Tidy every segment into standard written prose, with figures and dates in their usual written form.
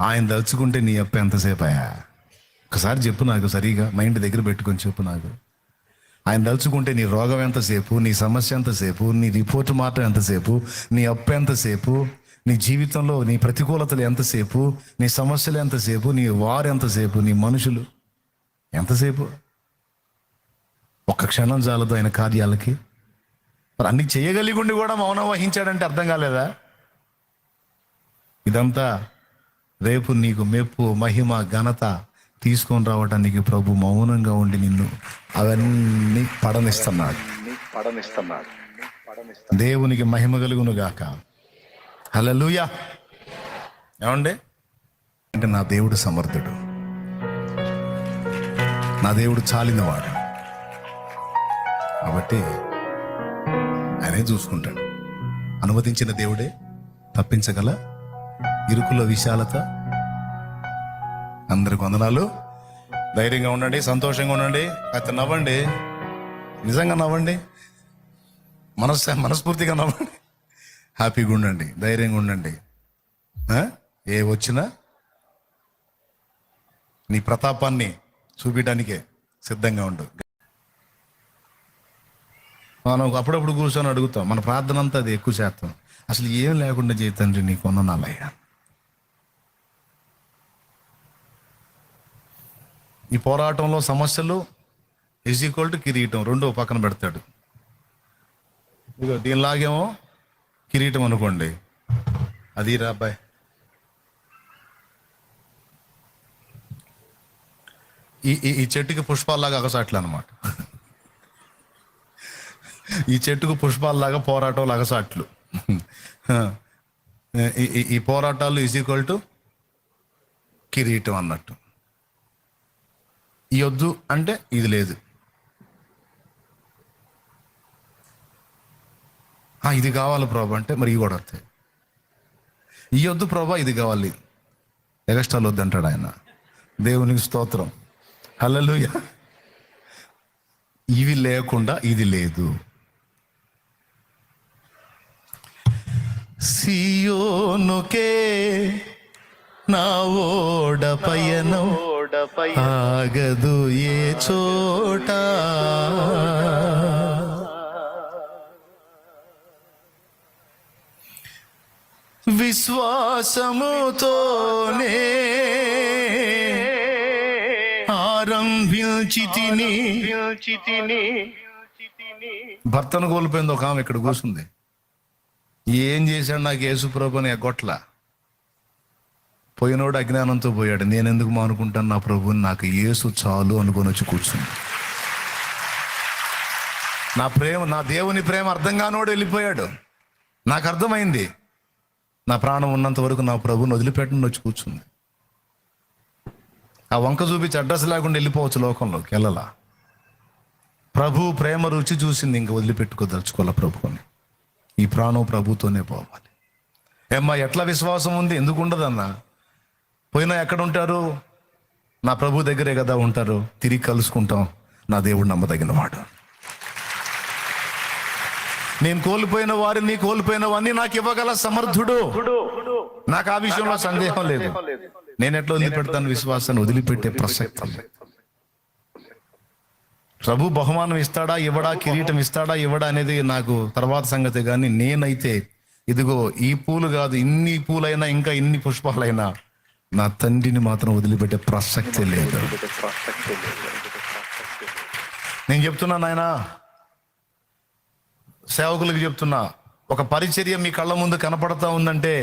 ఆయన తలుచుకుంటే నీ అప్ప ఎంతసేపు అయ్యా? ఒకసారి చెప్పు నాకు, సరిగా మైండ్ దగ్గర పెట్టుకొని చెప్పు నాకు. ఆయన తలుచుకుంటే నీ రోగం ఎంతసేపు, నీ సమస్య ఎంతసేపు, నీ రిపోర్ట్ మాత్రం ఎంతసేపు, నీ అప్పు ఎంతసేపు, నీ జీవితంలో నీ ప్రతికూలతలు ఎంతసేపు, నీ సమస్యలు ఎంతసేపు, నీ వారు ఎంతసేపు, నీ మనుషులు ఎంతసేపు? ఒక్క క్షణం చాలదు ఆయన కార్యాలకి. మరి అన్ని చేయగలిగి ఉండి కూడా మౌనం వహించాడంటే అర్థం కాలేదా? ఇదంతా రేపు నీకు మెప్పు, మహిమ, ఘనత తీసుకొని రావడానికి ప్రభు మౌనంగా ఉండి నిన్ను అవన్నీ పడనిస్తున్నాడు. దేవునికి మహిమ కలుగును గాక. హల్లెలూయా. ఏమండి అంటే నా దేవుడు సమర్థుడు, నా దేవుడు చాలినవాడు కాబట్టి ఆయనే చూసుకుంటాడు. అనుమతించిన దేవుడే తప్పించగల ఇరుకుల విశాలత. అందరికి వందనాలు. ధైర్యంగా ఉండండి, సంతోషంగా ఉండండి, అయితే నవ్వండి, నిజంగా నవ్వండి, మనస్ఫూర్తిగా నవ్వండి, హ్యాపీగా ఉండండి, ధైర్యంగా ఉండండి. ఏ వచ్చినా నీ ప్రతాపాన్ని చూపించడానికే సిద్ధంగా ఉండు. మనం అప్పుడప్పుడు కూర్చొని అడుగుతాం, మన ప్రార్థన అంతా అది ఎక్కువ శాతం అసలు ఏం లేకుండా చేతండ్రి నీకు వందనాలయ్యా. ఈ పోరాటంలో సమస్యలు = కిరీటం రెండో పక్కన పెడతాడు. ఇదిగో దీనిలాగేమో కిరీటం అనుకోండి, అది రాబాయ్. ఈ చెట్టుకి పుష్పాల్లాగా అగసాట్లు అనమాట. ఈ చెట్టుకు పుష్పాల్లాగా పోరాటం అగసాట్లు. ఈ పోరాటాలు = కిరీటం అన్నట్టు. ఈ వద్దు అంటే ఇది లేదు, ఇది కావాలి ప్రభా అంటే మరి ఇవి కూడా వస్తాయి. ఈ వద్దు ప్రభా ఇది కావాలి, ఎగస్ట్రాలు వద్దు అంటాడు ఆయన. దేవునికి స్తోత్రం, హల్లెలూయా. ఇవి లేకుండా ఇది లేదు. సియోనుకే నా ఓడ పయనం ఆగదు ఏ చోట, విశ్వాసముతోనే ఆరంభించితిని. భర్తను కోల్పోయింది ఒక ఆమె, ఇక్కడ కూర్చుంది. ఏం చేశాడు నాకు యేసుప్రభు అని ఎగ్గొట్ల. పోయినోడు అజ్ఞానంతో పోయాడు. నేను ఎందుకు మానుకుంటాను నా ప్రభుని, నాకు యేసు చాలు అనుకొని వచ్చి కూర్చుంది. నా దేవుని ప్రేమ అర్థం కానోడు వెళ్ళిపోయాడు. నాకు అర్థమైంది, నా ప్రాణం ఉన్నంత వరకు నా ప్రభుని వదిలిపెట్టని వచ్చి కూర్చుంది. ఆ వంక చూపించి అడ్రస్ లేకుండా వెళ్ళిపోవచ్చు లోకంలోకి, వెళ్ళలా. ప్రభు ప్రేమ రుచి చూసింది, ఇంకా వదిలిపెట్టుకోదలుచుకోవాల ప్రభుని. ఈ ప్రాణం ప్రభుతోనే పోవాలి. ఏమ్మా ఎట్లా విశ్వాసం ఉంది? ఎందుకు ఉండదన్నా? పోయినా ఎక్కడ ఉంటారు? నా ప్రభు దగ్గరే కదా ఉంటారు. తిరిగి కలుసుకుంటాం. నా దేవుడు నమ్మదగిన వాడు. నేను కోల్పోయిన వారిని, కోల్పోయినవన్నీ నాకు ఇవ్వగల సమర్థుడు. నాకు ఆ విషయంలో సందేహం లేదు. నేను ఎట్లా వదిలిపెడతాను విశ్వాసాన్ని? వదిలిపెట్టే ప్రసక్తి లేదు. ప్రభు బహుమానం ఇస్తాడా ఇవ్వడా, కిరీటం ఇస్తాడా ఇవ్వడా అనేది నాకు తర్వాత సంగతి. కానీ నేనైతే ఇదిగో ఈ పూలు కాదు, ఇన్ని పూలైనా ఇంకా ఇన్ని పుష్పాలైనా నా తండ్రిని మాత్రం వదిలిపెట్టే ప్రసక్తి లేదు. నేను చెప్తున్నా నాయనా, సేవకులకు చెప్తున్నా, ఒక పరిచర్య మీ కళ్ళ ముందు కనపడతా ఉందంటే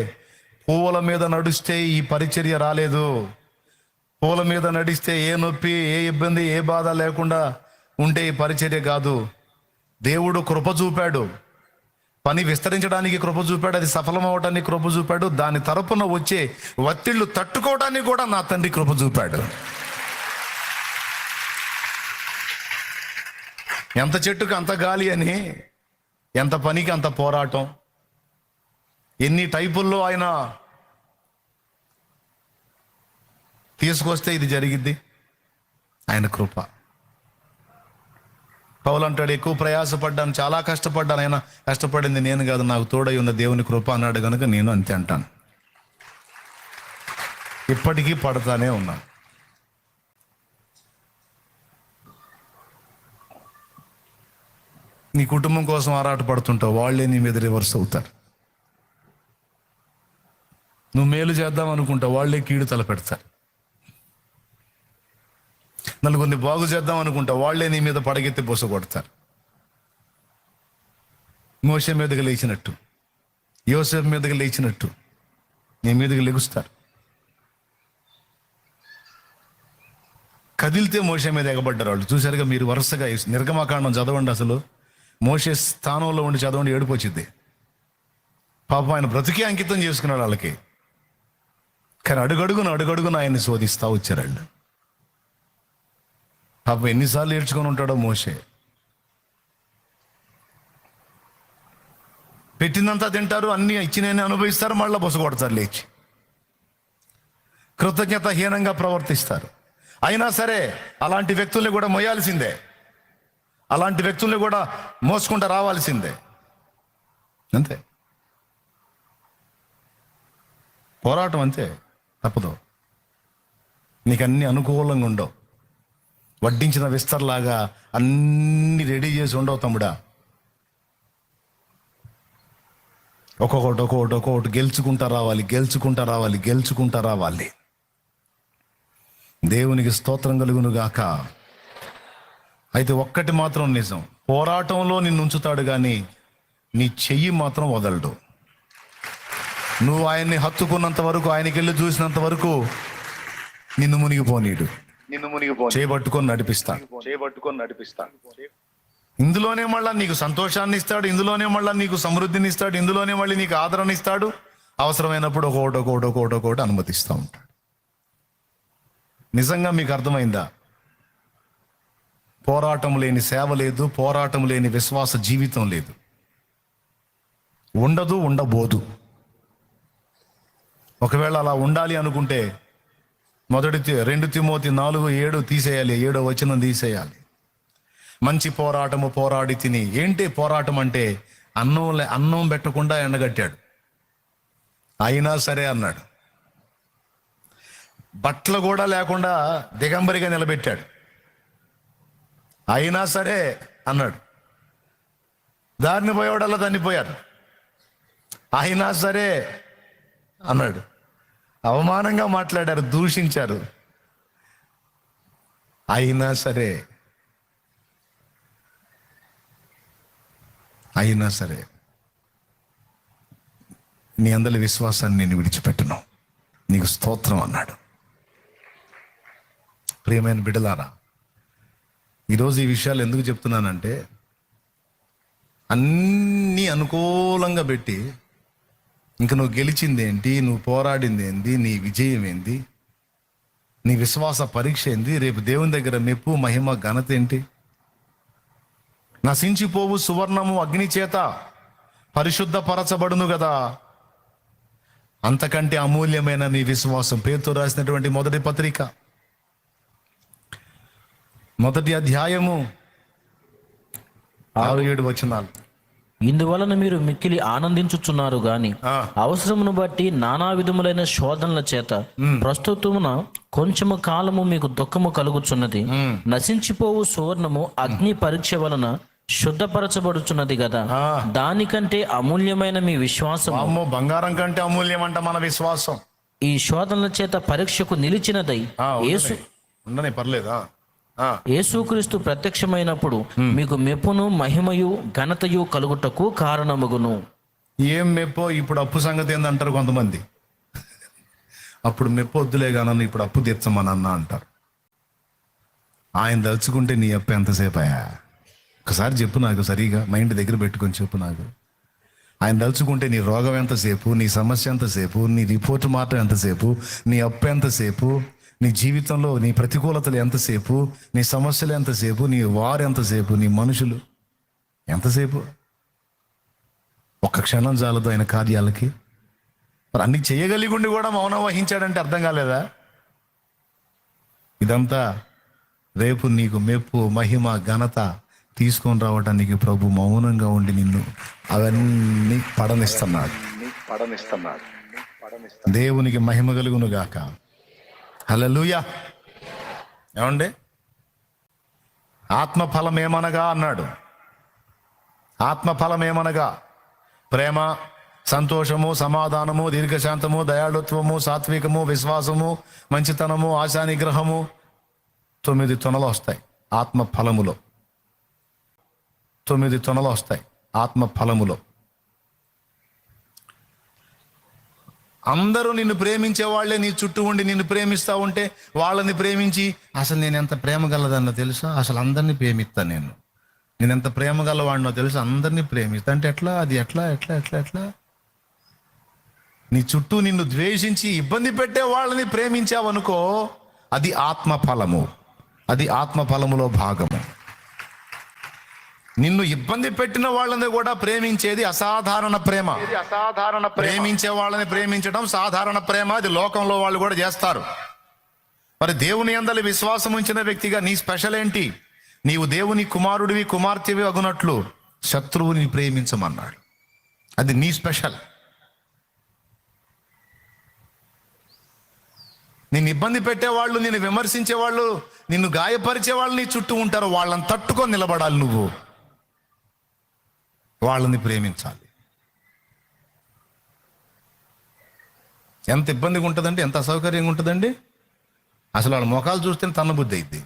పువ్వుల మీద నడిస్తే ఈ పరిచర్య రాలేదు. పూల మీద నడిస్తే ఏ నొప్పి, ఏ ఇబ్బంది, ఏ బాధ లేకుండా ఉంటే ఈ పరిచర్య కాదు. దేవుడు కృప చూపాడు, పని విస్తరించడానికి కృప చూపాడు, అది సఫలం అవడానికి కృప చూపాడు. దాని తరపున వచ్చే ఒత్తిళ్లు తట్టుకోవడానికి కూడా నా తండ్రి కృప చూపాడు. ఎంత చెట్టుకు అంత గాలి అని, ఎంత పనికి అంత పోరాటం. ఎన్ని టైపుల్లో ఆయన తీసుకొస్తే ఇది జరిగిద్ది, ఆయన కృప. పౌలు అంటాడు, ఎక్కువ ప్రయాసపడ్డాను, చాలా కష్టపడ్డాను, ఆయన కష్టపడింది నేను కాదు, నాకు తోడై ఉన్న దేవుని కృప అన్నాడు కనుక నేను అంతే అంటాను. ఇప్పటికీ పడతానే ఉన్నా. నీ కుటుంబం కోసం ఆరాట పడుతుంటావు, వాళ్ళే నీ మీద రివర్స్ అవుతారు. నువ్వు మేలు చేద్దాం అనుకుంటావు, వాళ్ళే కీడు తలపెడతారు. నలుగురిని బాగు చేద్దాం అనుకుంటావు, వాళ్ళే నీ మీద పడగెత్తి బొస కొడతారు. మోషే మీదకి లేచినట్టు, యోసేపు మీదకి లేచినట్టు నీ మీదకి లెగుస్తారు. కదిలితే మోషే మీద ఎగబడ్డారు వాళ్ళు. చూసారుగా మీరు వరుసగా నిర్గమకాండం చదవండి. అసలు మోషే స్థానంలో ఉండి చదవండి, ఏడుపు వచ్చింది. పాపం ఆయన బ్రతికే అంకితం చేసుకున్నాడు వాళ్ళకి. కానీ అడుగడుగున ఆయన్ని శోధిస్తూ వచ్చారు వాళ్ళు. పాపం ఎన్నిసార్లు ఏడ్చుకొని ఉంటాడో మోషే. పెట్టినంతా తింటారు, అన్ని ఇచ్చినవి అనుభవిస్తారు, మళ్ళీ బొస కొడతారు లేచి. కృతజ్ఞతాహీనంగా ప్రవర్తిస్తారు. అయినా సరే అలాంటి వ్యక్తుల్ని కూడా మోయాల్సిందే, అలాంటి వ్యక్తుల్ని కూడా మోసుకుంటూ రావాల్సిందే. అంతే, పోరాటం అంతే, తప్పదు. నీకు అన్ని అనుకూలంగా ఉండవు. వడ్డించిన విస్తర్లాగా అన్ని రెడీ చేసి ఉండవు తమ్ముడా. ఒక్కొక్కటి గెలుచుకుంటా రావాలి. దేవునికి స్తోత్రం కలుగును గాక. అయితే ఒక్కటి మాత్రం నిజం, పోరాటంలో నిన్ను ఉంచుతాడు కానీ నీ చెయ్యి మాత్రం వదలడు. నువ్వు ఆయన్ని హత్తుకున్నంత వరకు, ఆయనకి వెళ్ళి చూసినంత వరకు నిన్ను మునిగిపోనీడు. చేయబట్టుకొని నడిపిస్తాడు. ఇందులోనే మళ్ళీ నీకు సంతోషాన్ని ఇస్తాడు, ఇందులోనే మళ్ళీ నీకు సమృద్ధిని ఇస్తాడు, ఇందులోనే మళ్ళీ నీకు ఆదరణ ఇస్తాడు. అవసరమైనప్పుడు ఒకటి అనుమతిస్తూ ఉంటాడు. నిజంగా మీకు అర్థమైందా? పోరాటం లేని సేవ లేదు, పోరాటం లేని విశ్వాస జీవితం లేదు, ఉండబోదు. ఒకవేళ అలా ఉండాలి అనుకుంటే 2 తిమోతి 4:7 తీసేయాలి, 7వ వచనం తీసేయాలి. మంచి పోరాటము పోరాడి తిని. ఏంటి పోరాటం అంటే? అన్నం పెట్టకుండా ఎండగట్టాడు, అయినా సరే అన్నాడు. బట్టలు కూడా లేకుండా దిగంబరిగా నిలబెట్టాడు, అయినా సరే అన్నాడు. దారిని పోయేవాడల్లా దాన్ని పోయాడు, అయినా సరే అన్నాడు. అవమానంగా మాట్లాడారు, దూషించారు, అయినా సరే నీ అందరి విశ్వాసాన్ని నేను విడిచిపెట్టను, నీకు స్తోత్రం అన్నాడు. ప్రియమైన బిడ్డలారా, ఈరోజు ఈ విషయాలు ఎందుకు చెప్తున్నానంటే, అన్నీ అనుకూలంగా పెట్టి ఇంక నువ్వు గెలిచింది ఏంటి, నువ్వు పోరాడింది ఏంది, నీ విజయం ఏంది, నీ విశ్వాస పరీక్ష ఏంది, రేపు దేవుని దగ్గర మెప్పు మహిమ ఘనత ఏంటి? నశించిపోవు సువర్ణము అగ్ని చేత పరిశుద్ధపరచబడును కదా, అంతకంటే అమూల్యమైన నీ విశ్వాసం. పేతురు రాసినటువంటి మొదటి పత్రిక 1వ అధ్యాయము 6-7 వచనాలు. ఇందువలన మీరు మిక్కిలి ఆనందించుచున్నారు గాని అవసరమును బట్టి నానా విధములైన శోధనల చేత ప్రస్తుతమున కొంచెము కాలము మీకు దుఃఖము కలుగుచున్నది. నశించిపోవు సువర్ణము అగ్ని పరీక్ష వలన శుద్ధపరచబడుచున్నది కదా, దానికంటే అమూల్యమైన మీ విశ్వాసం. బంగారం కంటే అమూల్యం అంట మన విశ్వాసం. ఈ శోధనల చేత పరీక్షకు నిలిచినదై పర్లేదా యేసుక్రీస్తు ప్రత్యక్షమైనప్పుడు మీకు మెప్పును మహిమయు ఘనతయు కలుగుటకు కారణమగును. ఏం మెప్పో? ఇప్పుడు అప్పు సంగతి ఏందంటారు కొంతమంది. అప్పుడు మెప్పు వద్దులే కానీ ఇప్పుడు అప్పు తీర్చమనన్నా అంటారు. ఆయన తలుచుకుంటే నీ అప్పు ఎంతసేపు అయ్యా? ఒకసారి చెప్పు నాకు, సరిగా మైండ్ దగ్గర పెట్టుకొని చెప్పు నాకు. ఆయన తలుచుకుంటే నీ రోగం ఎంతసేపు, నీ సమస్య ఎంతసేపు, నీ రిపోర్ట్ మాత్రం ఎంతసేపు, నీ అప్పు ఎంతసేపు, నీ జీవితంలో నీ ప్రతికూలతలు ఎంతసేపు, నీ సమస్యలు ఎంతసేపు, నీ వారు ఎంతసేపు, నీ మనుషులు ఎంతసేపు? ఒక్క క్షణం చాలదు ఆయన కార్యాలకి. మరి అన్ని చేయగలిగుండి కూడా మౌనం వహించాడంటే అర్థం కాలేదా? ఇదంతా రేపు నీకు మెప్పు మహిమ ఘనత తీసుకొని రావడానికి ప్రభు మౌనంగా ఉండి నిన్ను అవన్నీ పడనిస్తున్నాడు. దేవునికి మహిమ కలుగును గాక. హల్లెలూయా. ఏమండి, ఆత్మఫలం ఏమనగా అన్నాడు. ఆత్మఫలం ఏమనగా ప్రేమ, సంతోషము, సమాధానము, దీర్ఘశాంతము, దయాళుత్వము, సాత్వికము, విశ్వాసము, మంచితనము, ఆశానిగ్రహము. 9 తొనలు వస్తాయి ఆత్మఫలములో. 9 తొనలు వస్తాయి ఆత్మఫలములో. అందరూ నిన్ను ప్రేమించే వాళ్ళే నీ చుట్టూ ఉండి నిన్ను ప్రేమిస్తూ ఉంటే వాళ్ళని ప్రేమించి అసలు నేను ఎంత ప్రేమ గలదన్నో తెలుసా, అసలు అందరినీ ప్రేమిస్తాను, నేను ఎంత ప్రేమ గలవాడినో తెలుసా, అందరినీ ప్రేమిస్తా అంటే ఎట్లా? అది ఎట్లా ఎట్లా ఎట్లా ఎట్లా? నీ చుట్టూ నిన్ను ద్వేషించి ఇబ్బంది పెట్టే వాళ్ళని ప్రేమించావనుకో, అది ఆత్మఫలము. అది ఆత్మఫలములో భాగము. నిన్ను ఇబ్బంది పెట్టిన వాళ్ళని కూడా ప్రేమించేది అసాధారణ ప్రేమ. ప్రేమించే వాళ్ళని ప్రేమించడం సాధారణ ప్రేమ. అది లోకంలో వాళ్ళు కూడా చేస్తారు. మరి దేవుని యందలి విశ్వాసం ఉంచిన వ్యక్తిగా నీ స్పెషల్ ఏంటి? నీవు దేవుని కుమారుడివి, కుమార్తెవి అగునట్లు శత్రువుని ప్రేమించమన్నాడు. అది నీ స్పెషల్. నిన్ను ఇబ్బంది పెట్టేవాళ్ళు, నిన్ను విమర్శించేవాళ్ళు, నిన్ను గాయపరిచే వాళ్ళు నీ చుట్టూ ఉంటారు. వాళ్ళని తట్టుకొని నిలబడాలి. నువ్వు వాళ్ళని ప్రేమించాలి. ఎంత ఇబ్బందిగా ఉంటుందండి, ఎంత అసౌకర్యంగా ఉంటుందండి. అసలు వాళ్ళ ముఖాలు చూస్తే తన్నబుద్ధి అయింది.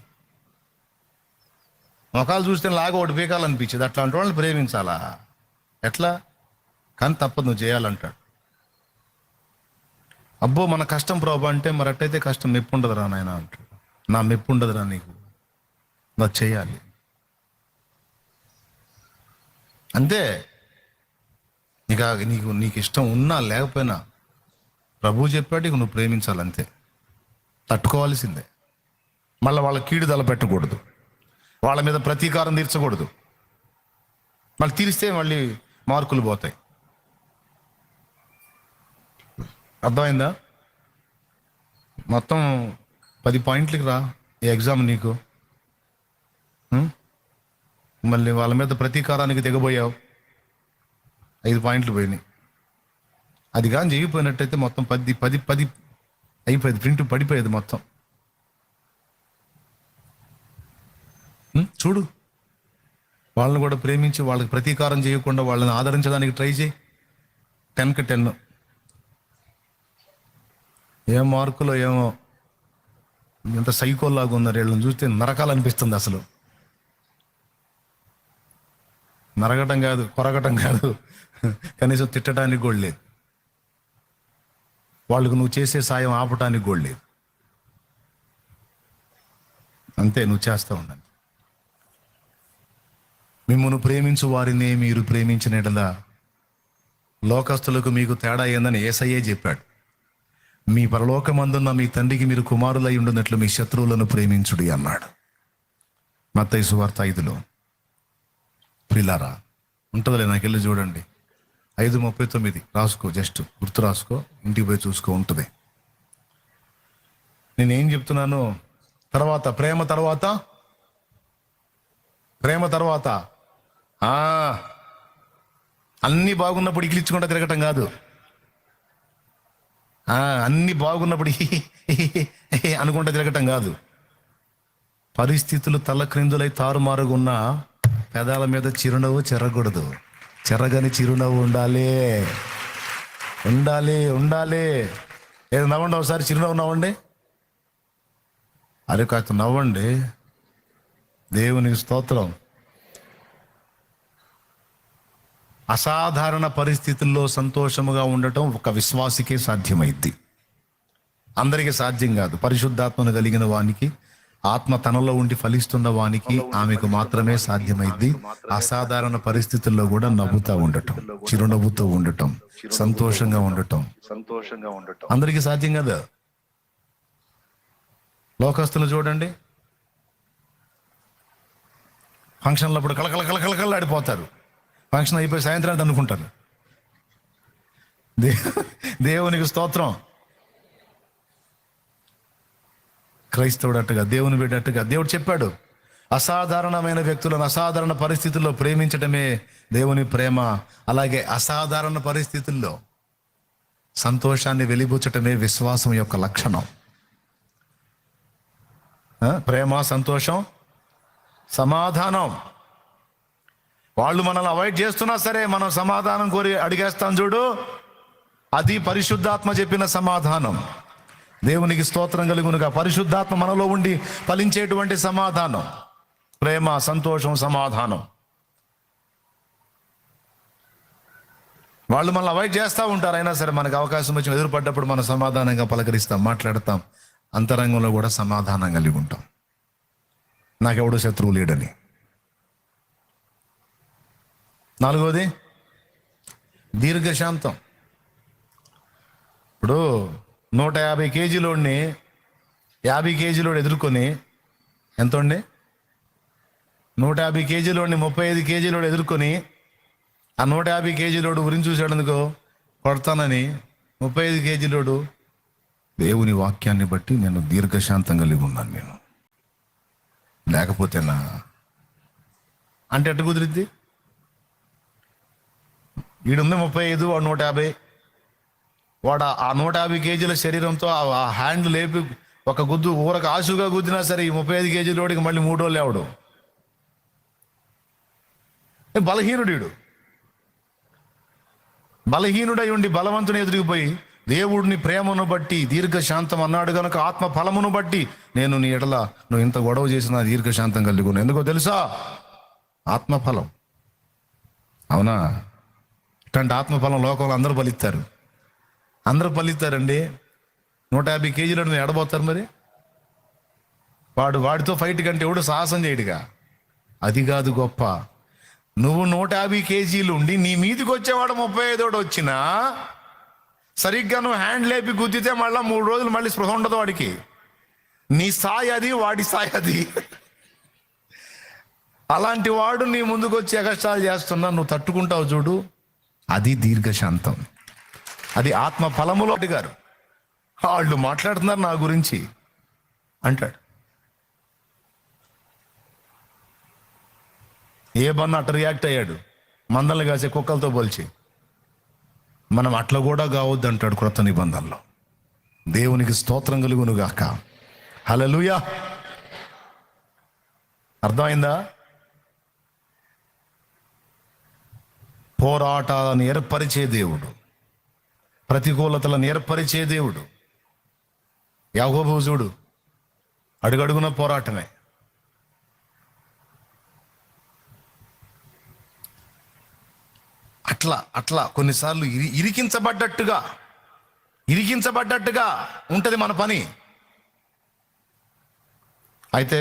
ముఖాలు చూస్తే లాగా ఒకటి పీకాలనిపించింది. అట్లాంటి వాళ్ళని ప్రేమించాలా? ఎట్లా? కానీ తప్పదు, నువ్వు చేయాలంటాడు. అబ్బో మన కష్టం ప్రభు అంటే, మరి అట్టయితే కష్టం మెప్పు ఉండదురా నాయన అంటాడు. నా మెప్పు ఉండదురా నీకు, నువ్వు చేయాలి అంతే. నీకు ఇష్టం ఉన్నా లేకపోయినా ప్రభువు చెప్పాడు, ఇక నువ్వు ప్రేమించాలంతే. తట్టుకోవాల్సిందే. మళ్ళీ వాళ్ళ కీడు తలపెట్టకూడదు, వాళ్ళ మీద ప్రతీకారం తీర్చకూడదు. మళ్ళీ తీరిస్తే మళ్ళీ మార్కులు పోతాయి. అర్థమైందా? మొత్తం 10 పాయింట్లకి రా ఈ ఎగ్జామ్ నీకు. మళ్ళీ వాళ్ళ మీద ప్రతీకారానికి దిగబోయావు, 5 పాయింట్లు పోయినాయి. అది కానీ చెయ్యిపోయినట్టయితే మొత్తం 10 అయిపోయేది, ప్రింట్ పడిపోయేది మొత్తం. చూడు, వాళ్ళని కూడా ప్రేమించి వాళ్ళకి ప్రతీకారం చేయకుండా వాళ్ళని ఆదరించడానికి ట్రై చేయి. 10కి 10. ఏం మార్కులో ఏమో, ఎంత సైకోలాగా ఉన్నారు. వీళ్ళని చూస్తే నరకాలనిపిస్తుంది. అసలు నరగటం కాదు, కొరగటం కాదు, కనీసం తిట్టడానికి కూడా లేదు. వాళ్ళకు నువ్వు చేసే సాయం ఆపటానికి కూడా లేదు. అంతే, నువ్వు చేస్తూ ఉండండి. మిమ్మును ప్రేమించు వారినే మీరు ప్రేమించిన యెడల లోకస్తులకు మీకు తేడా ఏందని యేసయ్యే చెప్పాడు. మీ పరలోకమందున్న మీ తండ్రికి మీరు కుమారులై ఉండునట్లు మీ శత్రువులను ప్రేమించుడి అన్నాడు. మత్తయి సువార్త 5లో. ప్రిలారా, ఉంటుందిలే, నాకు వెళ్ళి చూడండి. 5:39 రాసుకో, జస్ట్ గుర్తు రాసుకో, ఇంటికి పోయి చూసుకో, ఉంటుంది. నేనేం చెప్తున్నాను? తర్వాత ప్రేమ తర్వాత అన్నీ బాగున్నప్పుడు ఇకిలిచ్చుకుంటా తిరగటం కాదు. అన్నీ బాగున్నప్పుడు అనుకుంటా తిరగటం కాదు. పరిస్థితులు తలక్రిందులై తారుమారుగా ఉన్న పెదాల మీద చిరునవ్వు చెరగకూడదు. చెరగని చిరునవ్వు ఉండాలి. ఏదో నవ్వండి, ఒకసారి చిరునవ్వు నవ్వండి. అరే కాస్త నవ్వండి. దేవునికి స్తోత్రం. అసాధారణ పరిస్థితుల్లో సంతోషముగా ఉండటం ఒక విశ్వాసికే సాధ్యమైద్ది. అందరికీ సాధ్యం కాదు. పరిశుద్ధాత్మను కలిగిన వానికి, ఆత్మ తనలో ఉండి ఫలిస్తున్న వానికి, ఆమెకు మాత్రమే సాధ్యమైద్ది. అసాధారణ పరిస్థితుల్లో కూడా నవ్వుతూ ఉండటం, చిరునవ్వుతూ ఉండటం, సంతోషంగా ఉండటం అందరికీ సాధ్యం కదా. లోకస్తులు చూడండి, ఫంక్షన్లప్పుడు కళకళ ఆడిపోతారు. ఫంక్షన్ అయిపోయి సాయంత్రానికి అనుకుంటారు. దేవునికి స్తోత్రం. క్రైస్తవుడు అట్టుగా, దేవుని బిడ్డట్టుగా దేవుడు చెప్పాడు, అసాధారణమైన వ్యక్తులను అసాధారణ పరిస్థితుల్లో ప్రేమించడమే దేవుని ప్రేమ. అలాగే అసాధారణ పరిస్థితుల్లో సంతోషాన్ని వెలిబుచ్చటమే విశ్వాసం యొక్క లక్షణం. ప్రేమ, సంతోషం, సమాధానం. వాళ్ళు మనల్ని అవాయిడ్ చేస్తున్నా సరే మనం సమాధానం కోరి అడిగేస్తాం చూడు, అది పరిశుద్ధాత్మ చెప్పిన సమాధానం. దేవునికి స్తోత్రం కలుగునుగా. పరిశుద్ధాత్మ మనలో ఉండి ఫలించేటువంటి సమాధానం, ప్రేమ, సంతోషం, సమాధానం. వాళ్ళు మనల్ని అవాయిడ్ చేస్తూ ఉంటారు, అయినా సరే మనకు అవకాశం వచ్చి ఎదురుపడ్డప్పుడు మనం సమాధానంగా పలకరిస్తాం, మాట్లాడతాం. అంతరంగంలో కూడా సమాధానం కలిగి ఉంటాం, నాకెవడో శత్రువు లేడని. నాలుగోది దీర్ఘశాంతం. ఇప్పుడు 150 కేజీలోడిని 50 కేజీలోడు ఎదుర్కొని, ఎంత ఉండి 150 కేజీలోడిని 35 కేజీలోడు ఎదుర్కొని, ఆ 150 కేజీలోడు గురించి చూశాడు అనుకో, కొడతానని 35 కేజీలోడు దేవుని వాక్యాన్ని బట్టి నేను దీర్ఘశాంతం కలిగి ఉన్నాను, నేను లేకపోతేనా అంటే ఎట్ట కుదిరిద్ది? వీడుంది 35, వాడు 150. వాడు ఆ 150 కేజీల శరీరంతో ఆ హ్యాండ్ లేపి ఒక గుద్దు ఊరకు ఆశుగా గుద్దినా సరే ఈ 35 కేజీలోడికి మళ్ళీ 3 రోజులు లేవడు. బలహీనుడు. బలహీనుడై ఉండి బలవంతుని ఎదురుకుపోయి దేవుడిని ప్రేమను బట్టి దీర్ఘశాంతం అన్నాడు కనుక ఆత్మ ఫలమును బట్టి నేను నీ ఎడల నువ్వు ఇంత గొడవ చేసినా దీర్ఘశాంతం కలిగి ఉన్నావు. ఎందుకో తెలుసా? ఆత్మఫలం. అవునా? ఇట్లాంటి ఆత్మఫలం లోకంలో అందరూ ఫలిస్తారు. అందరూ ఫలిస్తారండి. 150 కేజీలను ఎడబోతారు మరి. వాడితో ఫైట్ కంటే ఎవడు సాహసం చేయడుగా. అది కాదు గొప్ప. నువ్వు 150 కేజీలు ఉండి నీ మీదికి వచ్చేవాడు 35 వచ్చినా సరిగ్గా నువ్వు హ్యాండ్ లేపి గుద్దితే మళ్ళీ 3 రోజులు మళ్ళీ స్పృహ ఉండదు వాడికి. నీ స్థాయి అది, వాడి స్థాయి అది. అలాంటి వాడు నీ ముందుకు వచ్చి ఎగస్ట్రాలు చేస్తున్నా నువ్వు తట్టుకుంటావు చూడు, అది దీర్ఘశాంతం. అది ఆత్మ ఫలములో గారు. వాళ్ళు మాట్లాడుతున్నారు నా గురించి అంటాడు. ఏ బన్న అట్ట రియాక్ట్ అయ్యాడు, మందలు కాసే కుక్కలతో పోల్చి. మనం అట్లా కూడా కావద్దు అంటాడు క్రొత్త నిబంధనలో. దేవునికి స్తోత్రం కలుగును గాక. హల్లెలూయా. అర్థమైందా? పోరాటాలను ఏర్పరిచే దేవుడు, ప్రతికూలతలను ఏర్పరిచే దేవుడు. యాకోబు చూడు, అడుగడుగున పోరాటమే. అట్లా కొన్నిసార్లు ఇరికించబడ్డట్టుగా ఉంటుంది మన పని. అయితే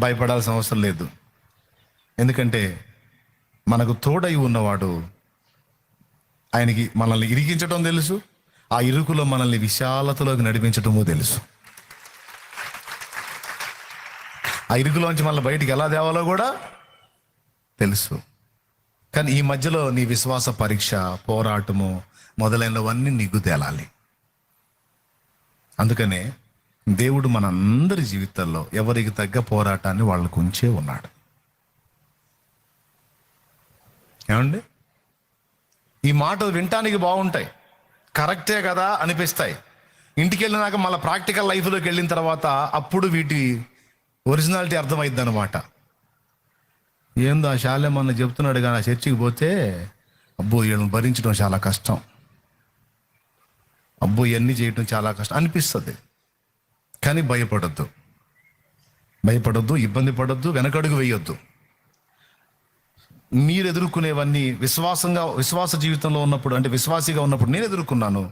భయపడాల్సిన అవసరం లేదు. ఎందుకంటే మనకు తోడై ఉన్నవాడు, ఆయనకి మనల్ని ఇరికించడం తెలుసు, ఆ ఇరుకులో మనల్ని విశాలతలోకి నడిపించటమో తెలుసు. ఆ ఇరుకులోంచి మనల్ని బయటికి ఎలా తేవాలో కూడా తెలుసు. కానీ ఈ మధ్యలో నీ విశ్వాస పరీక్ష, పోరాటము మొదలైనవన్నీ నీకు తేలాలి. అందుకనే దేవుడు మనందరి జీవితాల్లో ఎవరికి తగ్గ పోరాటాన్ని వాళ్ళకు ఉంచే ఉన్నాడు. ఏమండి? ఈ మాటలు వినటానికి బాగుంటాయి, కరెక్టే కదా అనిపిస్తాయి. ఇంటికి వెళ్ళినాక మళ్ళీ ప్రాక్టికల్ లైఫ్లోకి వెళ్ళిన తర్వాత అప్పుడు వీటి ఒరిజినాలిటీ అర్థమైద్ది అనమాట. ఏందో ఆ శాలేమన్న చెప్తున్నాడు కానీ ఆ చర్చికి పోతే అబ్బో వీళ్ళని భరించడం చాలా కష్టం, అబ్బో ఇవన్నీ చేయడం చాలా కష్టం అనిపిస్తుంది. కానీ భయపడద్దు, ఇబ్బంది పడద్దు, వెనకడుగు వేయొద్దు. మీరు ఎదుర్కొనేవన్నీ విశ్వాస జీవితంలో ఉన్నప్పుడు, అంటే విశ్వాసిగా ఉన్నప్పుడు నేను ఎదుర్కొన్నాను.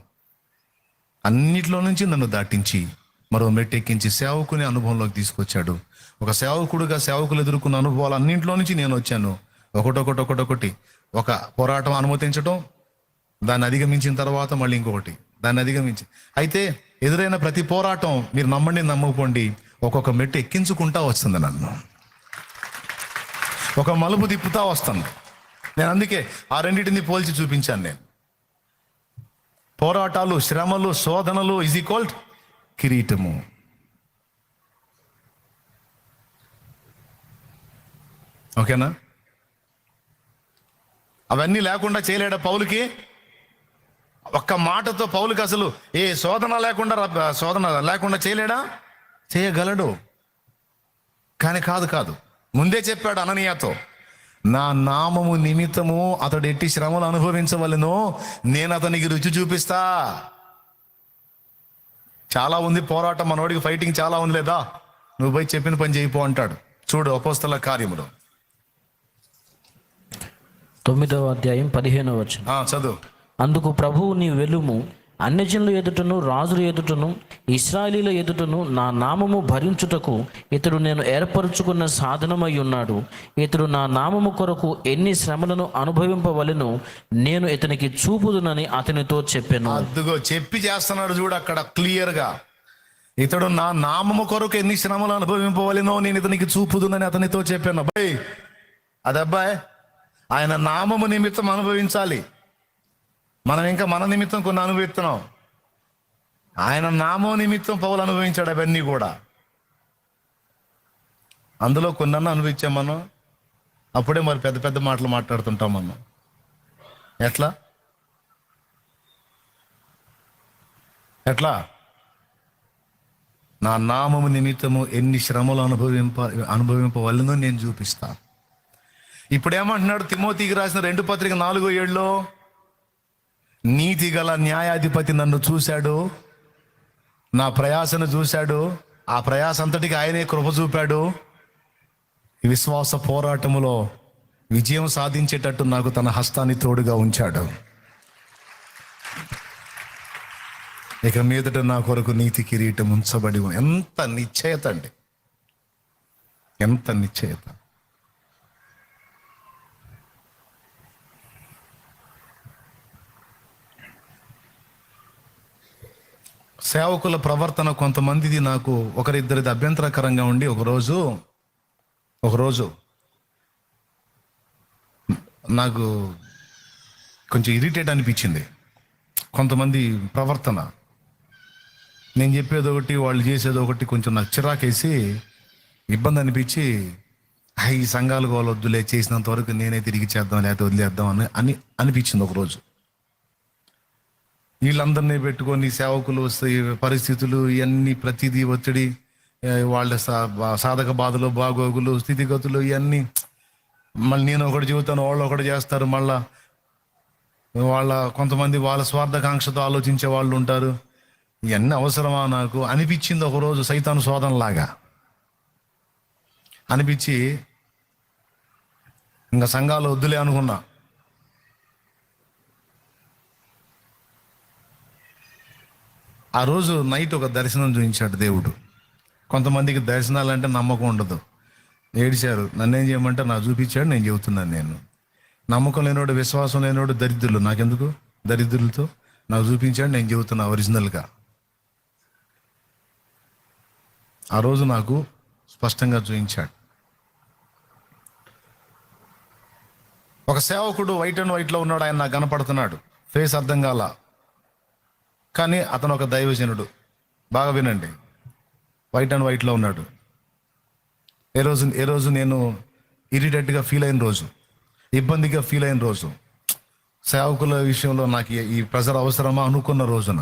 అన్నిట్లో నుంచి నన్ను దాటించి మరో మెట్టెక్కించి సేవకుని అనుభవంలోకి తీసుకొచ్చాడు. ఒక సేవకుడుగా సేవకులు ఎదుర్కొన్న అనుభవాలు అన్నింటిలో నుంచి నేను వచ్చాను. ఒకటొకటి ఒక పోరాటం అనుమతించడం, దాన్ని అధిగమించిన తర్వాత మళ్ళీ ఇంకొకటి, దాన్ని అధిగమించి. అయితే ఎదురైన ప్రతి పోరాటం మీరు నమ్మండి నమ్మకపోండి ఒక్కొక్క మెట్టు ఎక్కించుకుంటా వస్తుంది, నన్ను ఒక మలుపు తిప్పుతా వస్తుంది. నేను అందుకే ఆ రెండింటిని పోల్చి చూపించాను. నేను పోరాటాలు, శ్రమలు, శోధనలు ఈజ్ ఈక్వల్ కిరీటము. ఓకేనా? అవన్నీ లేకుండా చేయలేడా పౌలుకి? ఒక్క మాటతో పౌలుకి అసలు ఏ శోధన లేకుండా చేయలేడా? చేయగలడు. కానీ కాదు, ముందే చెప్పాడు అననీయతో, నా నామము నిమిత్తము అతడు ఎట్టి శ్రమలు అనుభవించవలెనో నేను అతనికి రుచి చూపిస్తా. చాలా ఉంది పోరాటం, మనోడికి ఫైటింగ్ చాలా ఉంది, లేదా నువ్వు పోయి చెప్పిన పని చేయిపో అంటాడు. చూడు అపోస్తల కార్యములు 9వ అధ్యాయం 15వ వచనం. చదువు. అందుకు ప్రభువు, నీ వెలుము, అన్యజనుల ఎదుటను రాజుల ఎదుటను ఇశ్రాయేలీల ఎదుటను నా నామము భరించుటకు ఇతడు నేను ఏర్పరచుకున్న సాధనమై ఉన్నాడు. ఇతడు నా నామము కొరకు ఎన్ని శ్రమలను అనుభవింపవలెను నేను ఇతనికి చూపుదునని అతనితో చెప్పాను. అదిగో చెప్పి చేస్తున్నాడు చూడు అక్కడ క్లియర్ గా. ఇతడు నా నామము కొరకు ఎన్ని శ్రమలు అనుభవింపవలెనో నేను ఇతనికి చూపుదునని అతనితో చెప్పాను. అబ్బాయి అదబ్బాయి, ఆయన నామము నిమిత్తం అనుభవించాలి. మనం ఇంకా మన నిమిత్తం కొన్ని అనుభవిస్తున్నాం. ఆయన నామం నిమిత్తం పౌలు అనుభవించాడు అవన్నీ కూడా. అందులో కొన్నన్నా అనుభవించాం మనం. అప్పుడే మరి పెద్ద పెద్ద మాటలు మాట్లాడుతుంటాం మనం. ఎట్లా నా నామము నిమిత్తము ఎన్ని శ్రమలు అనుభవింపవలెనో నేను చూపిస్తా. ఇప్పుడు ఏమంటున్నాడు తిమోతికి రాసిన 2 పత్రిక 4:7, నీతి గల న్యాయాధిపతి నన్ను చూశాడు, నా ప్రయాసను చూశాడు, ఆ ప్రయాస అంతటికి ఆయనే కృప చూపాడు. విశ్వాస పోరాటములో విజయం సాధించేటట్టు నాకు తన హస్తాన్ని తోడుగా ఉంచాడు. ఇక మీదట నా కొరకు నీతి కిరీటం ఉంచబడి ఉంది. ఎంత నిశ్చయత అండి, ఎంత నిశ్చయత. సేవకుల ప్రవర్తన కొంతమందిది నాకు ఒకరిద్దరిది అభ్యంతరకరంగా ఉండి ఒకరోజు నాకు కొంచెం ఇరిటేట్ అనిపించింది. కొంతమంది ప్రవర్తన, నేను చెప్పేది ఒకటి వాళ్ళు చేసేది ఒకటి, కొంచెం నాకు చిరాకేసి ఇబ్బంది అనిపించి ఈ సంఘాలు వాళ్ళు వద్దులే, చేసినంత వరకు నేనే తిరిగి చేద్దాం లేకపోతే వదిలేద్దాం అని అనిపించింది ఒకరోజు. వీళ్ళందరినీ పెట్టుకొని సేవకులు పరిస్థితులు ఇవన్నీ ప్రతిదీ ఒత్తిడి, వాళ్ళ సాధక బాధలు బాగోగులు స్థితిగతులు ఇవన్నీ మళ్ళీ నేను ఒకటి చెబుతాను వాళ్ళు ఒకటి చేస్తారు. మళ్ళా కొంతమంది వాళ్ళ స్వార్థకాంక్షతో ఆలోచించే వాళ్ళు ఉంటారు. ఇవన్నీ అవసరమా నాకు అనిపించింది ఒకరోజు. సైతాను శోధనలాగా అనిపించి ఇంకా సంఘాలు వద్దులే అనుకున్నా. ఆ రోజు నైట్ ఒక దర్శనం చూపించాడు దేవుడు. కొంతమందికి దర్శనాలు అంటే నమ్మకం ఉండదు, ఏడిచారు. నన్నేం చేయమంటే నాకు చూపించాడు, నేను చెబుతున్నాను. నేను నమ్మకం లేనోడు, విశ్వాసం లేనోడు దరిద్రులు. నాకెందుకు, దరిద్రులతో నాకు చూపించాడు, నేను చెబుతున్నా ఒరిజినల్గా. ఆ రోజు నాకు స్పష్టంగా చూపించాడు. ఒక సేవకుడు వైట్ అండ్ వైట్లో ఉన్నాడు, ఆయన నాకు కనపడుతున్నాడు, ఫేస్ అర్థం కాల, కానీ అతను ఒక దైవజనుడు. బాగా వినండి, వైట్ అండ్ వైట్లో ఉన్నాడు. ఏ రోజు నేను ఇరిటేట్గా ఫీల్ అయిన రోజు, ఇబ్బందిగా ఫీల్ అయిన రోజు, సేవకుల విషయంలో నాకు ఈ ప్రెజర్ అవసరమా అనుకున్న రోజున,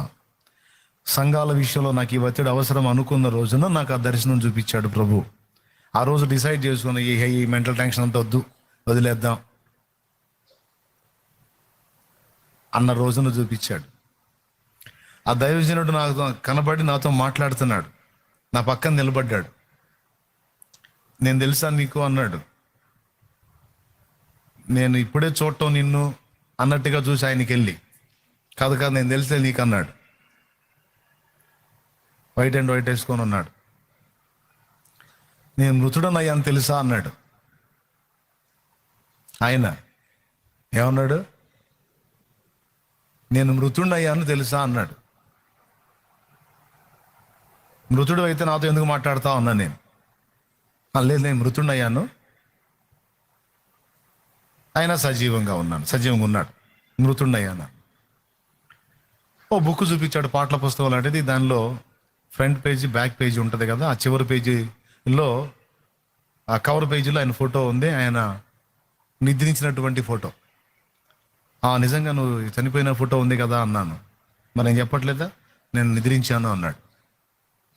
సంఘాల విషయంలో నాకు ఈ ఒత్తిడి అవసరం అనుకున్న రోజున నాకు ఆ దర్శనం చూపించాడు ప్రభు. ఆ రోజు డిసైడ్ చేసుకుని ఈ మెంటల్ టెన్షన్ అంతా వదిలేద్దాం అన్న రోజున చూపించాడు. ఆ దైవజనుడు నాకు కనబడి నాతో మాట్లాడుతున్నాడు, నా పక్కన నిలబడ్డాడు. నేను తెలుసా నీకు అన్నాడు. నేను ఇప్పుడే చూడటం నిన్ను అన్నట్టుగా చూసి ఆయనకి వెళ్ళి, కాదు నేను తెలిసే నీకు అన్నాడు. వైట్ అండ్ వైట్ వేసుకొని ఉన్నాడు. నేను మృతుడనయ్యాను తెలుసా అన్నాడు. ఆయన ఏమన్నాడు, నేను మృతుడనయ్యాను తెలుసా అన్నాడు. మృతుడు అయితే నాతో ఎందుకు మాట్లాడుతా ఉన్నా నేను? లేదు, నేను మృతుడనయ్యాను, అయినా సజీవంగా ఉన్నాడు, మృతుడనయ్యాను. ఓ బుక్ చూపించాడు, పాటల పుస్తకం లాంటిది. దానిలో ఫ్రంట్ పేజీ బ్యాక్ పేజీ ఉంటుంది కదా, ఆ చివరి పేజీలో ఆ కవర్ పేజీలో ఆయన ఫోటో ఉంది, ఆయన నిద్రించినటువంటి ఫోటో. నిజంగా నువ్వు చనిపోయిన ఫోటో ఉంది కదా అన్నాను. మరి నేను చెప్పట్లేదా, నేను నిద్రించాను అన్నాడు.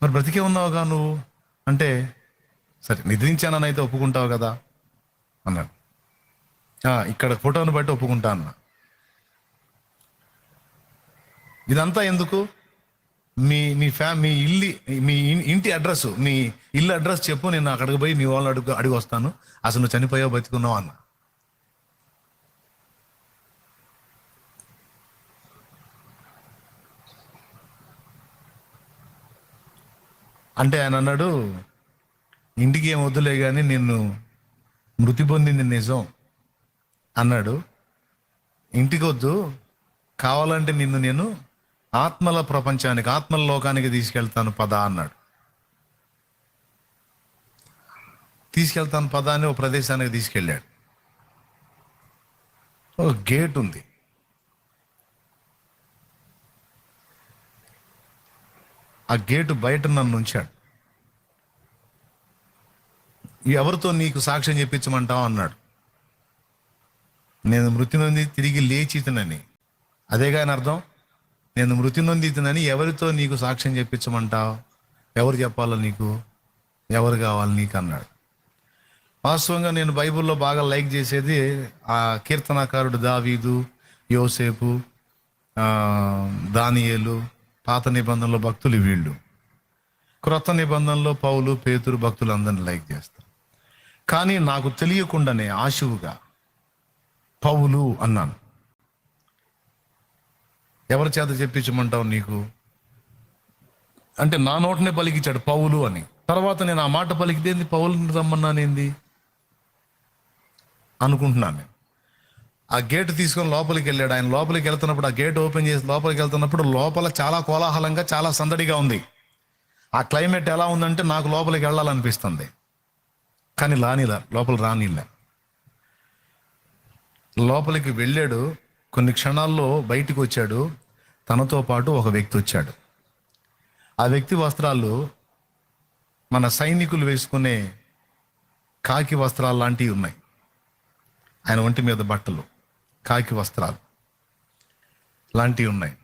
మరి బ్రతికే ఉన్నావుగా నువ్వు అంటే, సరే నిద్రించానని అయితే ఒప్పుకుంటావు కదా అన్నాడు. ఇక్కడ ఫోటోను బట్టి ఒప్పుకుంటా అన్న. ఇదంతా ఎందుకు? మీ ఇంటి అడ్రస్, మీ ఇల్లు అడ్రస్ చెప్పు, నేను అక్కడికి పోయి మీ వాళ్ళని అడిగి వస్తాను, అసలు నువ్వు చనిపోయావు బతికున్నావు అన్న. అంటే ఆయన అన్నాడు, ఇంటికి ఏం వద్దులే కానీ నిన్ను మృతి పొందింది నిజం అన్నాడు. ఇంటికి వద్దు, కావాలంటే నిన్ను నేను ఆత్మల ప్రపంచానికి, ఆత్మల లోకానికి తీసుకెళ్తాను పద అన్నాడు. తీసుకెళ్తాను పద అని ఒక ప్రదేశానికి తీసుకెళ్ళాడు. ఒక గేట్ ఉంది. ఆ గేటు బయట నన్ను ఉంచాడు. ఎవరితో నీకు సాక్ష్యం చెప్పించమంటావు అన్నాడు. నేను మృతి నొంది తిరిగి లేచితనని, అదేగా ఆయన అర్థం. నేను మృతి నొందితనని ఎవరితో నీకు సాక్ష్యం చెప్పించమంటావు? ఎవరు చెప్పాలో నీకు? ఎవరు కావాలి నీకు అన్నాడు. వాస్తవంగా నేను బైబిల్లో బాగా లైక్ చేసేది ఆ కీర్తనాకారుడు దావీదు, యోసేపు, దానియేలు, పాత నిబంధనలో భక్తులు వీళ్ళు. క్రొత్త నిబంధనలో పౌలు, పేతురు భక్తులు అందరిని లైక్ చేస్తాను. కానీ నాకు తెలియకుండానే ఆశువుగా పౌలు అన్నాను. ఎవరి చేత చెప్పించమంటావు నీకు అంటే నా నోటనే పలికిచ్చాడు పౌలు అని. తర్వాత నేను ఆ మాట పలికితే పౌలుని రమ్మన్నానేంది అనుకుంటున్నాను నేను. ఆ గేట్ తీసుకొని లోపలికి వెళ్ళాడు. ఆయన లోపలికి వెళ్తున్నప్పుడు, ఆ గేట్ ఓపెన్ చేసి లోపలికి వెళ్తున్నప్పుడు లోపల చాలా కోలాహలంగా, చాలా సందడిగా ఉంది. ఆ క్లైమేట్ ఎలా ఉందంటే నాకు లోపలికి వెళ్ళాలనిపిస్తుంది, కానీ లోపల రానిలా. లోపలికి వెళ్ళాడు. కొన్ని క్షణాల్లో బయటికి వచ్చాడు. తనతో పాటు ఒక వ్యక్తి వచ్చాడు. ఆ వ్యక్తి వస్త్రాలు మన సైనికులు వేసుకునే కాకి వస్త్రాలు లాంటివి ఉన్నాయి. ఆయన ఒంటి మీద బట్టలు కాకి వస్త్రాలు లాంటివి ఉన్నాయి.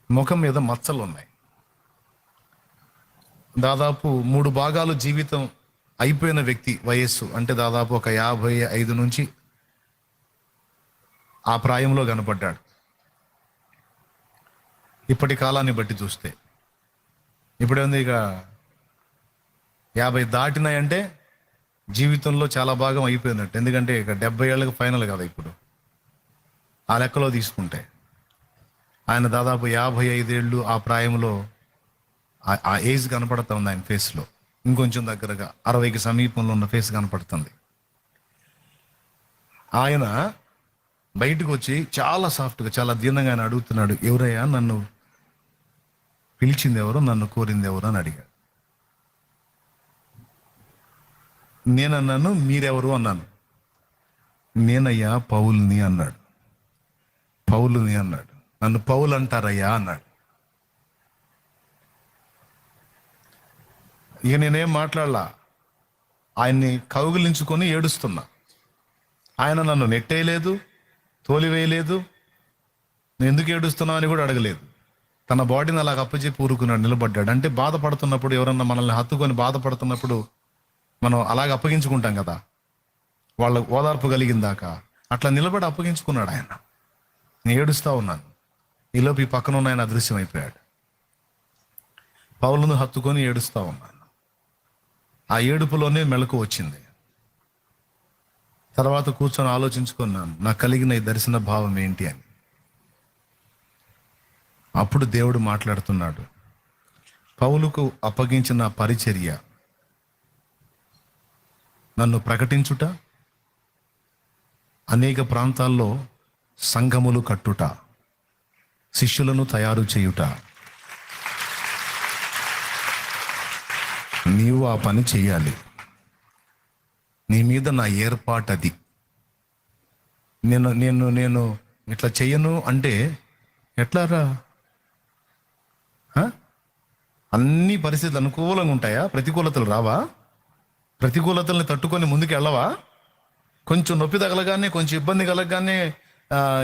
ముఖం మీద మచ్చలు ఉన్నాయి. దాదాపు 3 భాగాలు జీవితం అయిపోయిన వ్యక్తి వయస్సు. అంటే దాదాపు ఒక 55 నుంచి ఆ ప్రాయంలో కనపడ్డాడు. ఇప్పటి కాలాన్ని బట్టి చూస్తే ఇప్పుడేంది, ఇక 50 దాటినాయంటే జీవితంలో చాలా భాగం అయిపోయినట్టు. ఎందుకంటే ఇక 70 ఏళ్ళకి ఫైనల్ కదా ఇప్పుడు ఆ లెక్కలో తీసుకుంటే. ఆయన దాదాపు 55 ఏళ్ళు ఆ ప్రాయంలో ఆ ఏజ్ కనపడుతూ ఉంది ఆయన ఫేస్లో. ఇంకొంచెం దగ్గరగా 60కి సమీపంలో ఉన్న ఫేస్ కనపడుతుంది. ఆయన బయటకు వచ్చి చాలా సాఫ్ట్గా, చాలా దీనంగా ఆయన అడుగుతున్నాడు, ఎవరయ్యా నన్ను పిలిచింది ఎవరు, నన్ను కోరింది ఎవరు అని అడిగాడు. నేనన్నాను, మీరెవరు అన్నాను. నేనయ్యా పౌలుని అన్నాడు. పౌలుని అన్నాడు. నన్ను పౌలు అంటారయ్యా అన్నాడు. ఇక నేనేం మాట్లాడలా. ఆయన్ని కౌగిలించుకొని ఏడుస్తున్నా. ఆయన నన్ను నెట్టేయలేదు, తోలివేయలేదు, నేను ఎందుకు ఏడుస్తున్నావు అని కూడా అడగలేదు. తన బాడీని అలాగ అప్పచెప్పి ఊరుకున్నాడు, నిలబడ్డాడు. అంటే బాధపడుతున్నప్పుడు, ఎవరన్నా మనల్ని హత్తుకొని బాధపడుతున్నప్పుడు మనం అలాగ అప్పగించుకుంటాం కదా, వాళ్ళ ఓదార్పు కలిగిందాక. అట్లా నిలబడి అప్పగించుకున్నాడు ఆయన. నేను ఏడుస్తూ ఉన్నాను. ఈలోపు ఈ పక్కన ఉన్న ఆయన అదృశ్యం అయిపోయాడు. పౌలును హత్తుకొని ఏడుస్తూ ఉన్నాను. ఆ ఏడుపులోనే మెలకు వచ్చింది. తర్వాత కూర్చొని ఆలోచించుకున్నాను, నాకు కలిగిన ఈ దర్శన భావం ఏంటి అని. అప్పుడు దేవుడు మాట్లాడుతున్నాడు. పౌలుకు అప్పగించిన పరిచర్య నన్ను ప్రకటించుట, అనేక ప్రాంతాల్లో సంఘములు కట్టుట, శిష్యులను తయారు చేయుట. నీవు ఆ పని చెయ్యాలి. నీ మీద నా ఏర్పాటు అది. నేను ఇట్లా చెయ్యను అంటే ఎట్లారా? అన్ని పరిస్థితులు అనుకూలంగా ఉంటాయా? ప్రతికూలతలు రావా? ప్రతికూలతల్ని తట్టుకొని ముందుకు వెళ్ళవా? కొంచెం నొప్పి తగలగానే, కొంచెం ఇబ్బంది కలగగానే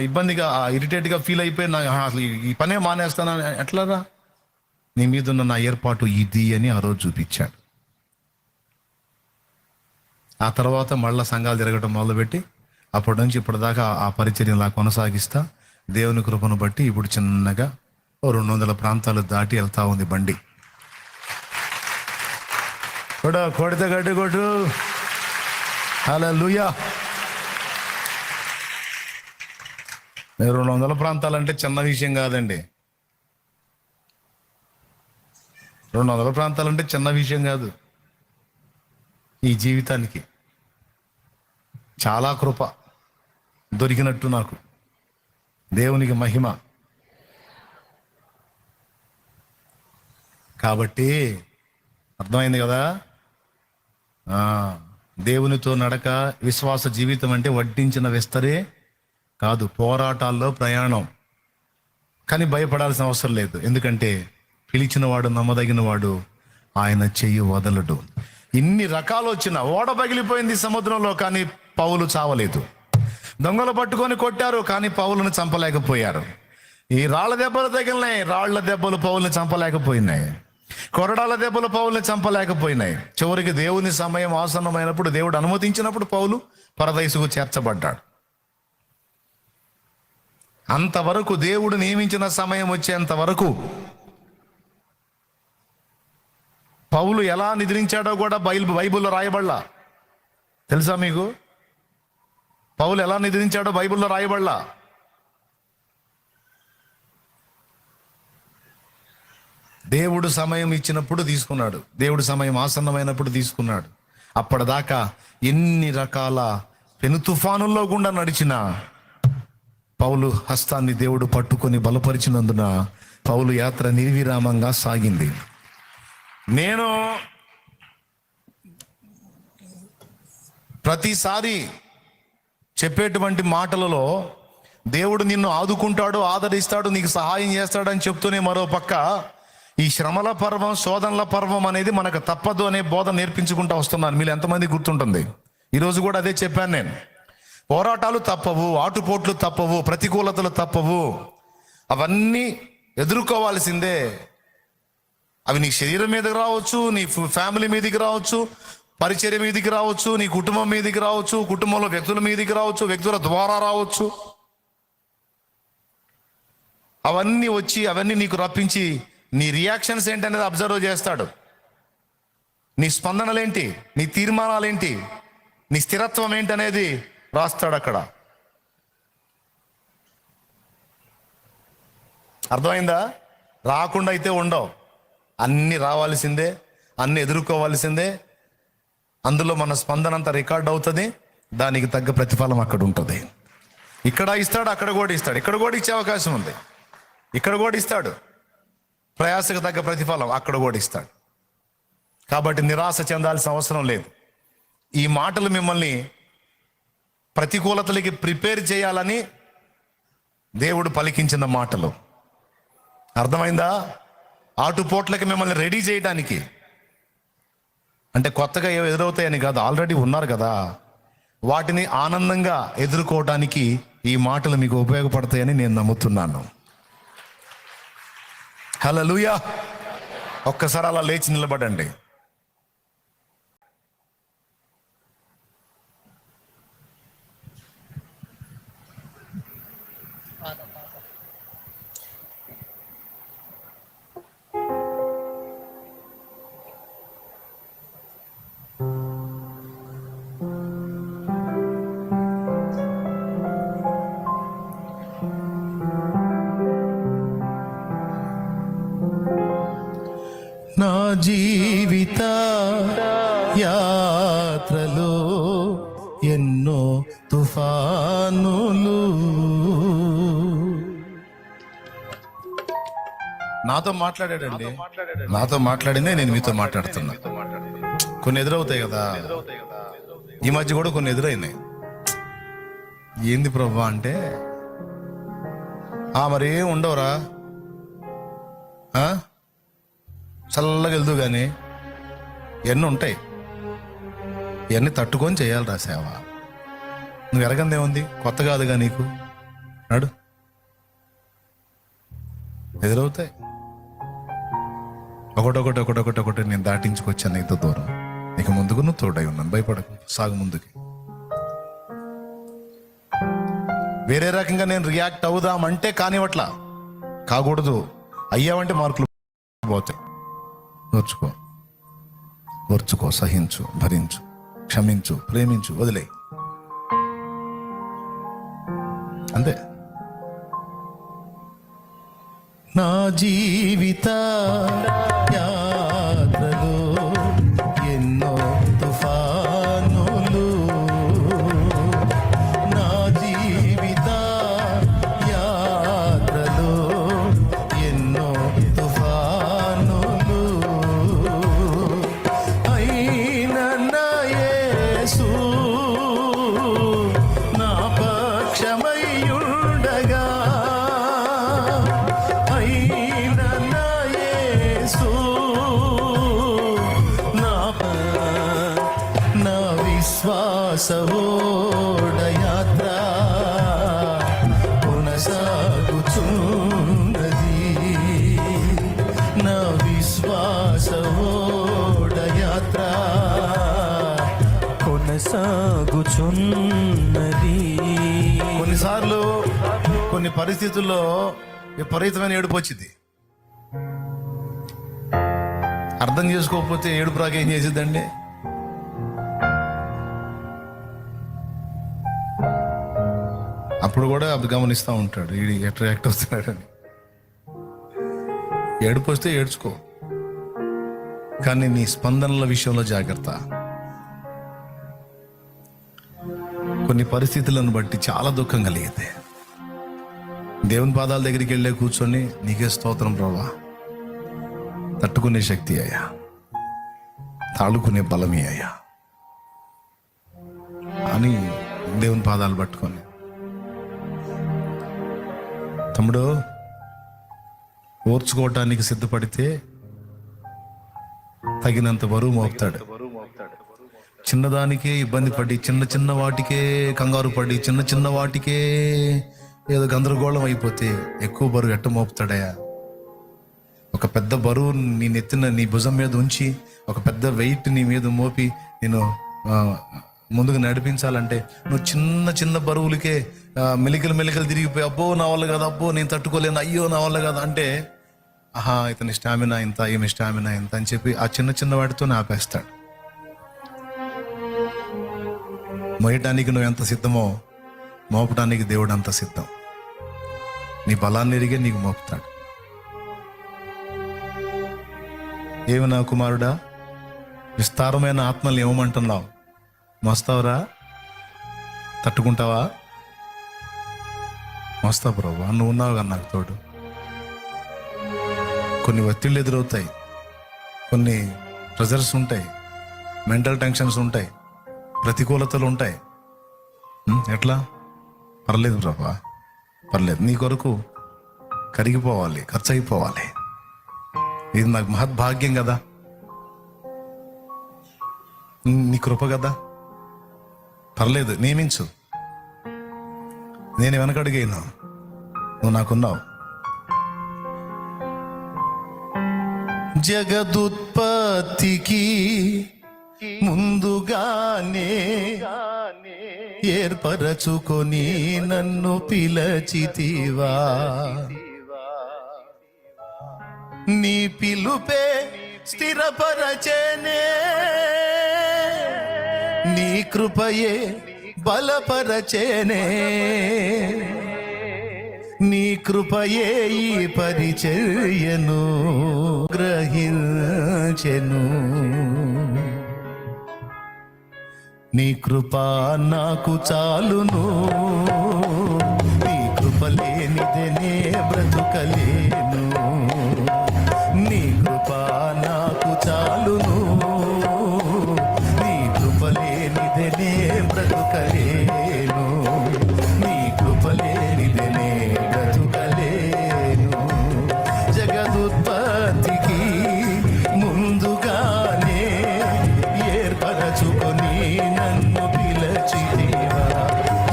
ఇబ్బందిగా, ఇరిటేట్గా ఫీల్ అయిపోయి అసలు ఈ పనే మానేస్తానా ఎట్లారా? నీ మీద ఉన్న నా ఏర్పాటు ఇది అని ఆ రోజు చూపించాడు. ఆ తర్వాత మళ్ళీ సంఘాలు తిరగటం మొదలుపెట్టి అప్పటి నుంచి ఇప్పటిదాకా ఆ పరిచర్య ఇలా కొనసాగిస్తా దేవుని కృపను బట్టి ఇప్పుడు చిన్నగా 200 ప్రాంతాలు దాటి వెళ్తా ఉంది బండి. కొడితే గడ్డి కొట్టు. హల్లెలూయా. 200 ప్రాంతాలంటే చిన్న విషయం కాదండి. 200 ప్రాంతాలంటే చిన్న విషయం కాదు. ఈ జీవితానికి చాలా కృప దొరికినట్టు నాకు. దేవునికి మహిమ. కాబట్టి అర్థమైంది కదా. దేవునితో నడక, విశ్వాస జీవితం అంటే వడ్డించిన విస్తరే కాదు, పోరాటాల్లో ప్రయాణం. కానీ భయపడాల్సిన అవసరం లేదు, ఎందుకంటే పిలిచినవాడు నమ్మదగినవాడు, ఆయన చెయ్యి వదలడు. ఇన్ని రకాలు వచ్చిన ఓడ పగిలిపోయింది సముద్రంలో, కానీ పౌలు చావలేదు. దొంగలు పట్టుకొని కొట్టారు, కానీ పౌలును చంపలేకపోయారు. ఈ రాళ్ల దెబ్బలు తగిలినాయి, రాళ్ల దెబ్బలు పౌలుని చంపలేకపోయినాయి. కొరడాల దెబ్బలు పౌలుని చంపలేకపోయినాయి. చివరికి దేవుని సమయం ఆసన్నమైనప్పుడు, దేవుడు అనుమతించినప్పుడు పౌలు పరదైసుకు చేర్చబడ్డాడు. అంతవరకు దేవుడు నియమించిన సమయం వచ్చేంత వరకు పౌలు ఎలా నిద్రించాడో కూడా బైబిల్లో రాయబడలా. తెలుసా మీకు? పౌలు ఎలా నిద్రించాడో బైబిల్లో రాయబడలా. దేవుడు సమయం ఇచ్చినప్పుడు తీసుకున్నాడు, దేవుడు సమయం ఆసన్నమైనప్పుడు తీసుకున్నాడు. అప్పటిదాకా ఎన్ని రకాల పెను తుఫానుల్లో గుండా నడిచిన పౌలు హస్తాన్ని దేవుడు పట్టుకొని బలపరిచినందున పౌలు యాత్ర నిర్విరామంగా సాగింది. నేను ప్రతిసారి చెప్పేటువంటి మాటలలో దేవుడు నిన్ను ఆదుకుంటాడు, ఆదరిస్తాడు, నీకు సహాయం చేస్తాడని చెప్తూనే మరో పక్క ఈ శ్రమల పర్వం, శోధనల పర్వం అనేది మనకు తప్పదు అనే బోధ నేర్పించుకుంటూ వస్తున్నాను. మీరు ఎంతమంది గుర్తుంటుంది? ఈరోజు కూడా అదే చెప్పాను నేను. పోరాటాలు తప్పవు, ఆటుపోట్లు తప్పవు, ప్రతికూలతలు తప్పవు. అవన్నీ ఎదుర్కోవాల్సిందే. అవి నీ శరీరం మీదకి రావచ్చు, నీ ఫ్యామిలీ మీదకి రావచ్చు, పరిచర్య మీదకి రావచ్చు, నీ కుటుంబం మీదకి రావచ్చు, కుటుంబంలో వ్యక్తుల మీదకి రావచ్చు, వ్యక్తుల ద్వారా రావచ్చు. అవన్నీ వచ్చి అవన్నీ నీకు రప్పించి నీ రియాక్షన్స్ ఏంటనేది అబ్జర్వ్ చేస్తాడు. నీ స్పందనలేంటి, నీ తీర్మానాలేంటి, నీ స్థిరత్వం ఏంటనేది రాస్తాడు అక్కడ. అర్థమైందా? రాకుండా అయితే ఉండవు. అన్ని రావాల్సిందే, అన్ని ఎదుర్కోవాల్సిందే. అందులో మన స్పందన అంతా రికార్డ్ అవుతుంది. దానికి తగ్గ ప్రతిఫలం అక్కడ ఉంటుంది. ఇక్కడ ఇస్తాడు, అక్కడ కూడా ఇస్తాడు. ఇక్కడ కూడా ఇచ్చే అవకాశం ఉంది, ఇక్కడ కూడా ఇస్తాడు. ప్రయాసకు తగ్గ ప్రతిఫలం అక్కడ కూడా ఇస్తాడు. కాబట్టి నిరాశ చెందాల్సిన అవసరం లేదు. ఈ మాటలు మిమ్మల్ని ప్రతికూలతలకి ప్రిపేర్ చేయాలని దేవుడు పలికించిన మాటలు. అర్థమైందా? ఆటుపోట్లకి మిమ్మల్ని రెడీ చేయడానికి. అంటే కొత్తగా ఏవో ఎదురవుతాయని కాదు, ఆల్రెడీ ఉన్నారు కదా. వాటిని ఆనందంగా ఎదుర్కోవడానికి ఈ మాటలు మీకు ఉపయోగపడతాయని నేను నమ్ముతున్నాను. హల్లెలూయా. ఒక్కసారి అలా లేచి నిలబడండి. నా జీవిత యాత్రలో ఎన్నో తుఫానులు. నాతో మాట్లాడాడండి, నాతో మాట్లాడిందే నేను మీతో మాట్లాడుతున్నా. కొన్ని ఎదురవుతాయి కదా, ఈ మధ్య కూడా కొన్ని ఎదురైనాయి. ఏంది ప్రభా అంటే, మరేం ఉండవురా, చల్లగా వెళ్దు కానీ ఇవన్నీ ఉంటాయి, ఇవన్నీ తట్టుకొని చేయాలిరా సేవ. నువ్వు ఎరగందేముంది, కొత్త కాదుగా నీకు. నడు, ఎదురవుతాయి. ఒకటొకటి నేను దాటించుకొచ్చాను ఇంత దూరం. ఇక ముందుకు నువ్వు తోడై ఉన్నాను, భయపడకు, సాగు ముందుకి. వేరే రకంగా నేను రియాక్ట్ అవుదామంటే కానివట్లా, కాకూడదు. అయ్యావంటే మార్కులు పోతాయి. ఓర్చుకో, సహించు, భరించు, క్షమించు, ప్రేమించు, వదిలే, అంతే. నా జీవిత యాత్రలో ఎన్నో తుఫానులు, నా జీవిత యాత్రలో ఎన్నో తుఫానులు, అయినా నా యేసు నా పక్షమయ్యుండగా, విశ్వాసవోడయాత్ర కొనసాగుచున్నది, నా విశ్వాసవోడయాత్ర కొనసాగుచున్నది. కొన్నిసార్లు కొన్ని పరిస్థితుల్లో విపరీతమైన ఏడుపు వచ్చింది. అర్థం చేసుకోకపోతే ఏడుపు రాక ఏం చేసిద్దండి? అప్పుడు కూడా అది గమనిస్తూ ఉంటాడు, వీడి ఎట్లా యాక్ట్ అవుతున్నాడని. ఏడుపు వస్తే ఏడ్చుకో, కానీ నీ స్పందనల విషయంలో జాగ్రత్త. కొన్ని పరిస్థితులను బట్టి చాలా దుఃఖం కలిగితే దేవుని పాదాల దగ్గరికి వెళ్ళే కూర్చొని, నీకే స్తోత్రం ప్రభువా, తట్టుకునే శక్తి అయ్యా, తాళుకునే బలమే అయ్యా అని దేవుని పాదాలు పట్టుకొని, తమ్ముడు ఓర్చుకోవటానికి సిద్ధపడితే తగినంత బరువు మోపుతాడు. చిన్నదానికే ఇబ్బంది పడి, చిన్న వాటికే కంగారు పడి, చిన్న వాటికే ఏదో గందరగోళం అయిపోతే ఎక్కువ బరువు ఎట్ట మోపుతాడయా? ఒక పెద్ద బరువు నీ నెత్తిన, నీ భుజం మీద ఉంచి, ఒక పెద్ద వెయిట్ నీ మీద మోపి నేను ముందుకు నడిపించాలంటే నువ్వు చిన్న బరువులకే మెలికలు తిరిగిపోయి, అబ్బో నా వల్ల కాదు, అబ్బో నేను తట్టుకోలేను, అయ్యో నా వల్ల కాదు అంటే, ఆహా ఇతని స్టామినా ఇంత, ఏమి స్టామినా ఇంత అని చెప్పి ఆ చిన్న వాటితోనే ఆపేస్తాడు. మోయటానికి నువ్వు ఎంత సిద్ధమో మోపటానికి దేవుడు అంత సిద్ధం. నీ బలాన్ని ఎరిగే నీకు మోపుతాడు. ఏమి నా కుమారుడా, విస్తారమైన ఆత్మల్ని ఏమంటున్నావు? మోస్తావురా? తట్టుకుంటావా? మోస్తావు ప్రభు, నువ్వు ఉన్నావు కదా నాకు తోడు. కొన్ని ఒత్తిళ్ళు ఎదురవుతాయి, కొన్ని ప్రెజర్స్ ఉంటాయి, మెంటల్ టెన్షన్స్ ఉంటాయి, ప్రతికూలతలు ఉంటాయి. ఎట్లా? పర్లేదు ప్రభా, పర్లేదు, నీ కొరకు కరిగిపోవాలి, ఖర్చు అయిపోవాలి, ఇది నాకు మహద్భాగ్యం కదా, నీ కృప కదా, పర్లేదు నియమించు, నేను వెనకడిగైనా నువ్వు నాకున్నావు. జగదుత్పత్తికి ముందుగానే ఏర్పరచుకొని నన్ను పిలచితివా, నీ పిలుపే స్థిరపరచనే, నీ కృపయే బలపరచనే, నీ కృపయే ఈ పరిచర్యను గ్రహించెను, నీ కృప నాకు చాలును, నీ కృప లేనిదనే బ్రతుకలేను, నీ కృప నాకు చాలును, నీ కృప లేనిదనే బ్రతుకలేను, నీ కృప లేనిదనే బ్రతుకలేను. జగదుత్పత్తికి ముందుగానే ఏర్పరచుకొని నన్ను పిలచితివా,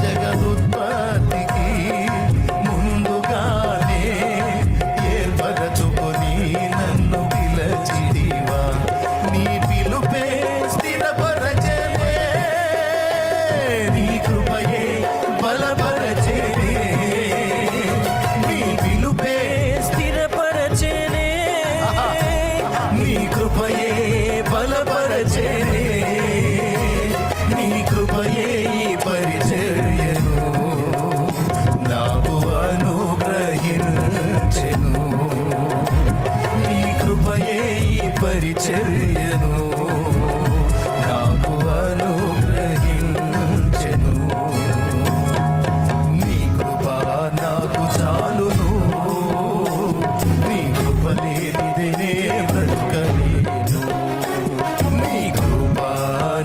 జగదుత్పత్తికి ముందుగానే కృపయే బలపరచెనే, నీ కృపయే ఈ పరిచర్యను నాకు అనుగ్రహించెను. నీ కృపయే ఈ పరిచర్యను నాకు అనుగ్రహించెను. నీ కృప నాకు చాలును, నీ కృప లేనిదే బ్రతకలేను. నీ కృప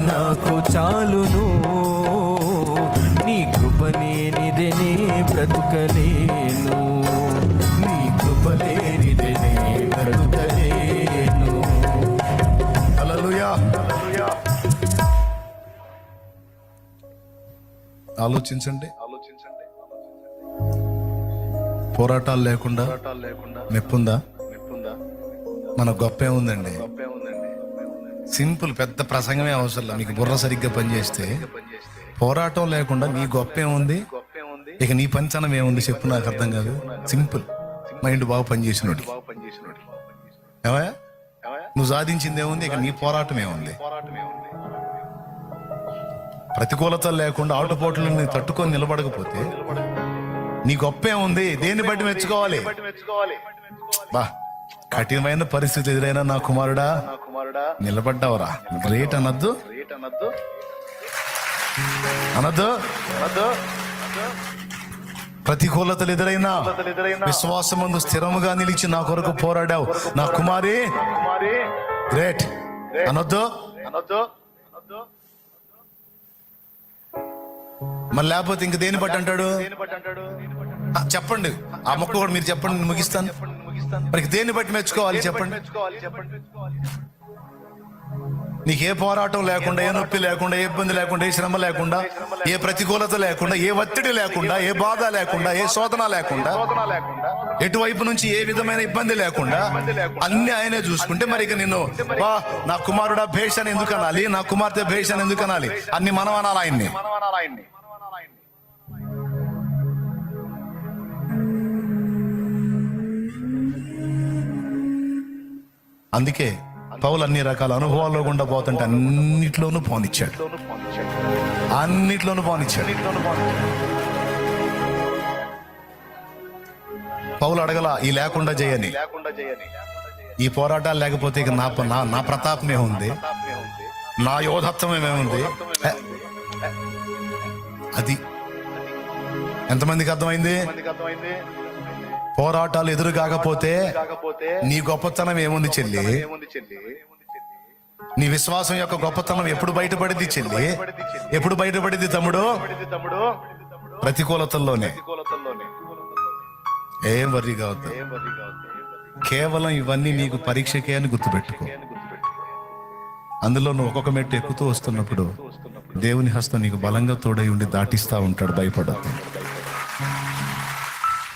నాకు చాలును, నీ కృప లేనిదే బ్రతకలేను. నీ కృప లేనిదే బ్రతకలేను. హల్లెలూయా. ఆలోచించండి. పోరాటాలు లేకుండా మెప్పుందా? మన గొప్ప ఏముందండి? సింపుల్, పెద్ద ప్రసంగమే అవసరం. మీకు బుర్ర సరిగ్గా పనిచేస్తే పోరాటం లేకుండా నీ గొప్ప ఏముంది? ఇక నీ పంచనం ఏముంది చెప్పు, నాకు అర్థం కాదు. సింపుల్, మైండ్ బాగా పనిచేసినోడు. ఏమయ్యా నువ్వు సాధించింది ఏముంది? ఇక నీ పోరాటం ఏముంది? ప్రతికూలతలు లేకుండా ఆటుపోట్లను తట్టుకొని నిలబడకపోతే నీ గొప్ప ఏముంది? దేన్ని బట్టి మెచ్చుకోవాలి? బా, కఠినమైన పరిస్థితి ఎదురైనా నా కుమారుడా నిలబడ్డావురా, గ్రేట్ అనద్దు అనద్దు. ప్రతికూలతలు ఎదురైనా విశ్వాసమందు స్థిరముగా నిలిచి నా కొరకు పోరాడావు నా కుమారి, గ్రేట్ అనొద్దు. మరి లేకపోతే ఇంక దేని బట్టి అంటాడు? చెప్పండి, ఆ మొక్క కూడా మీరు చెప్పండి, నేను ముగిస్తాను. మరి దేన్ని బట్టి మెచ్చుకోవాలి చెప్పండి? నీకు ఏ పోరాటం లేకుండా, ఏ నొప్పి లేకుండా, ఏ ఇబ్బంది లేకుండా, ఏ శ్రమ లేకుండా, ఏ ప్రతికూలత లేకుండా, ఏ ఒత్తిడి లేకుండా, ఏ బాధ లేకుండా, ఏ శోధన లేకుండా, ఎటువైపు నుంచి ఏ విధమైన ఇబ్బంది లేకుండా అన్ని ఆయనే చూసుకుంటే మరి ఇక నిన్ను బా నా కుమారుడా భేష్ అని ఎందుకు అనాలి? నా కుమార్తె భేష్ అని ఎందుకు అనాలి? అన్ని మనం అనాలి ఆయన్ని. అందుకే పౌలు అన్ని రకాల అనుభవాల్లో గుండా పోతుంటే అన్నిట్లోనూ పోనిచ్చాడు. పౌలు అడగల ఈ లేకుండా చేయని, ఈ పోరాటాలు లేకపోతే ఇక నా ప్రతాపమే ఉంది, నా యోధత్వమేముంది. అది ఎంతమందికి అర్థమైంది? పోరాటాలు ఎదురు కాకపోతే నీ గొప్పతనం ఏముంది చెల్లి? నీ విశ్వాసం యొక్క గొప్పతనం ఎప్పుడు బయటపడింది చెల్లి? ఎప్పుడు బయటపడింది తమ్ముడు? ప్రతికూలతల్లోనే. ఏం వర్రీ కావద్దు, కేవలం ఇవన్నీ నీకు పరీక్షకే అని గుర్తుపెట్టుకో. అందులో నువ్వు ఒక్కొక్క మెట్టు ఎక్కుతూ వస్తున్నప్పుడు దేవుని హస్తం నీకు బలంగా తోడై ఉండి దాటిస్తా ఉంటాడు, భయపడద్దు.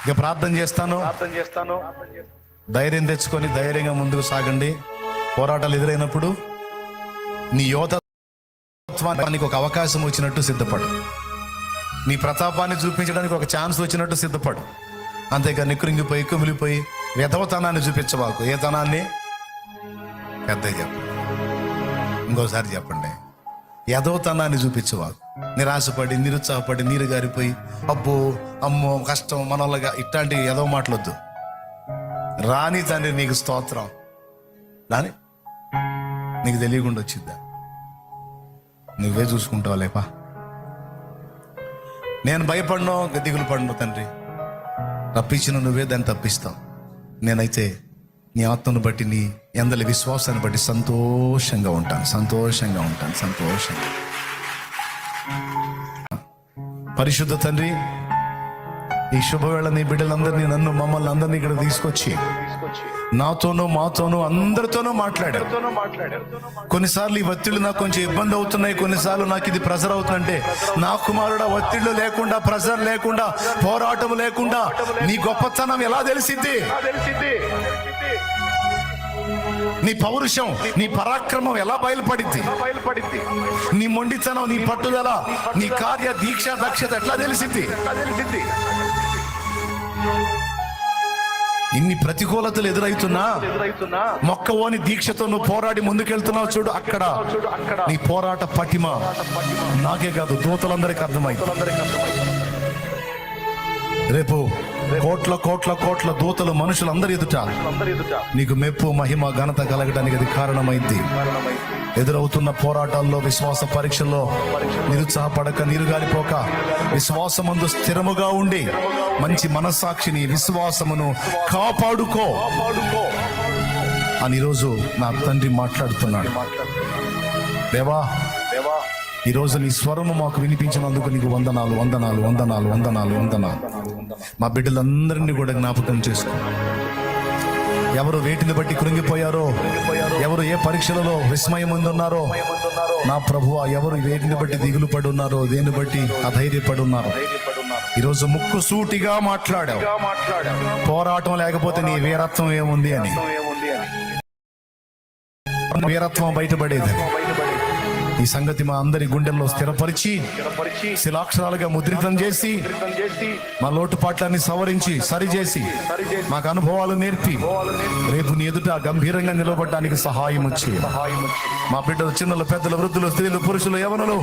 ఇక ప్రార్థన చేస్తాను, ధైర్యం తెచ్చుకొని ధైర్యంగా ముందుకు సాగండి. పోరాటాలు ఎదురైనప్పుడు నీ యోధత్వానికి ఒక అవకాశం వచ్చినట్టు సిద్ధపడు, నీ ప్రతాపాన్ని చూపించడానికి ఒక ఛాన్స్ వచ్చినట్టు సిద్ధపడు. అంతేగాని కృంగిపోయి కుమిలిపోయి వ్యధవతనాన్ని చూపించవాకు. ఏ తనాన్ని? పెద్ద చెప్పండి, ఇంకోసారి చెప్పండి, యథోతనాన్ని చూపించవాకు. నిరాశపడి నిరుత్సాహపడి నీరు గారిపోయి అబ్బో అమ్మో కష్టం మనోళ్ళగా ఇట్లాంటి ఏదో మాటలొద్దు. రాని తండ్రి నీకు స్తోత్రం రాని, నీకు తెలియకుండా వచ్చిద్దా? నువ్వే చూసుకుంటావు లేపా. నేను భయపడను, దిగులు పడను తండ్రి, తప్పించిన నువ్వే దాన్ని తప్పిస్తావు. నేనైతే నీ ఆత్మను బట్టి, నీ ఎందలి విశ్వాసాన్ని బట్టి సంతోషంగా ఉంటాను. పరిశుద్ధ తండ్రి, ఈ శుభవేళ నీ బిడ్డలందరినీ, నన్ను, మమ్మల్ని అందరినీ ఇక్కడ తీసుకొచ్చి నాతోనూ మాతోనూ అందరితోనూ మాట్లాడారు. కొన్నిసార్లు ఈ ఒత్తిళ్లు నాకు కొంచెం ఇబ్బంది అవుతున్నాయి, కొన్నిసార్లు నాకు ఇది ప్రెజర్ అవుతుందంటే, నా కుమారుడా ఒత్తిళ్లు లేకుండా, ప్రెజర్ లేకుండా, పోరాటం లేకుండా నీ గొప్పతనం ఎలా తెలిసిద్ది? నీ పౌరుషం, నీ పరాక్రమం ఎలా బయలుపడిద్ది? నీ మొండితనం, నీ పట్టుదల, నీ కార్య దీక్ష దక్షత ఎట్లా తెలిసిద్ది? ఇన్ని ప్రతికూలతలు ఎదురైతున్నా మొక్కవోని దీక్షతో నువ్వు పోరాడి ముందుకెళ్తున్నావు చూడు, అక్కడ నీ పోరాట పటిమ నాకే కాదు దూతలందరికీ అర్థమైంది. రేపు కోట్ల కోట్ల కోట్ల దూతలు మనుషులందరి ఎదుట నీకు మెప్పు మహిమ ఘనత కలగడానికి అది కారణమైంది. ఎదురవుతున్న పోరాటాల్లో, విశ్వాస పరీక్షల్లో నిరుత్సాహపడక, నీరుగాలిపోక, విశ్వాసమందు స్థిరముగా ఉండి మంచి మనస్సాక్షిని, విశ్వాసమును కాపాడుకో అని ఈరోజు నా తండ్రి మాట్లాడుతున్నాడు. దేవా, ఈరోజు నీ స్వరము మాకు వినిపించినందుకు నీకు వందనాలు, వందనాలు, వందనాలు, వందనాలు, వందనాలు. మా బిడ్డలందరినీ కూడా జ్ఞాపకం చేసుకో. ఎవరు వేటిని బట్టి కృంగిపోయారో, ఎవరు ఏ పరీక్షలలో విస్మయం ఉన్నారో నా ప్రభువా, ఎవరు వేటిని బట్టి దిగులు పడి ఉన్నారో, దేని బట్టి అధైర్యపడి ఉన్నారో, ఈరోజు ముక్కు సూటిగా మాట్లాడావు. పోరాటం లేకపోతే నీ వీరత్వం ఏముంది అని, వీరత్వం బయటపడేది. ఈ సంగతి మా అందరి గుండెల్లో స్థిరపరిచి శిలాక్షరాలుగా ముద్రితం చేసి మా లోటుపాట్లన్నీ సవరించి సరిచేసి మాకు అనుభవాలు నేర్పి రేపు నీ ఎదుట గంభీరంగా నిలబడడానికి సహాయం వచ్చి మా బిడ్డలు, చిన్నలు, పెద్దలు, వృద్ధులు, స్త్రీలు, పురుషులు, యవనులు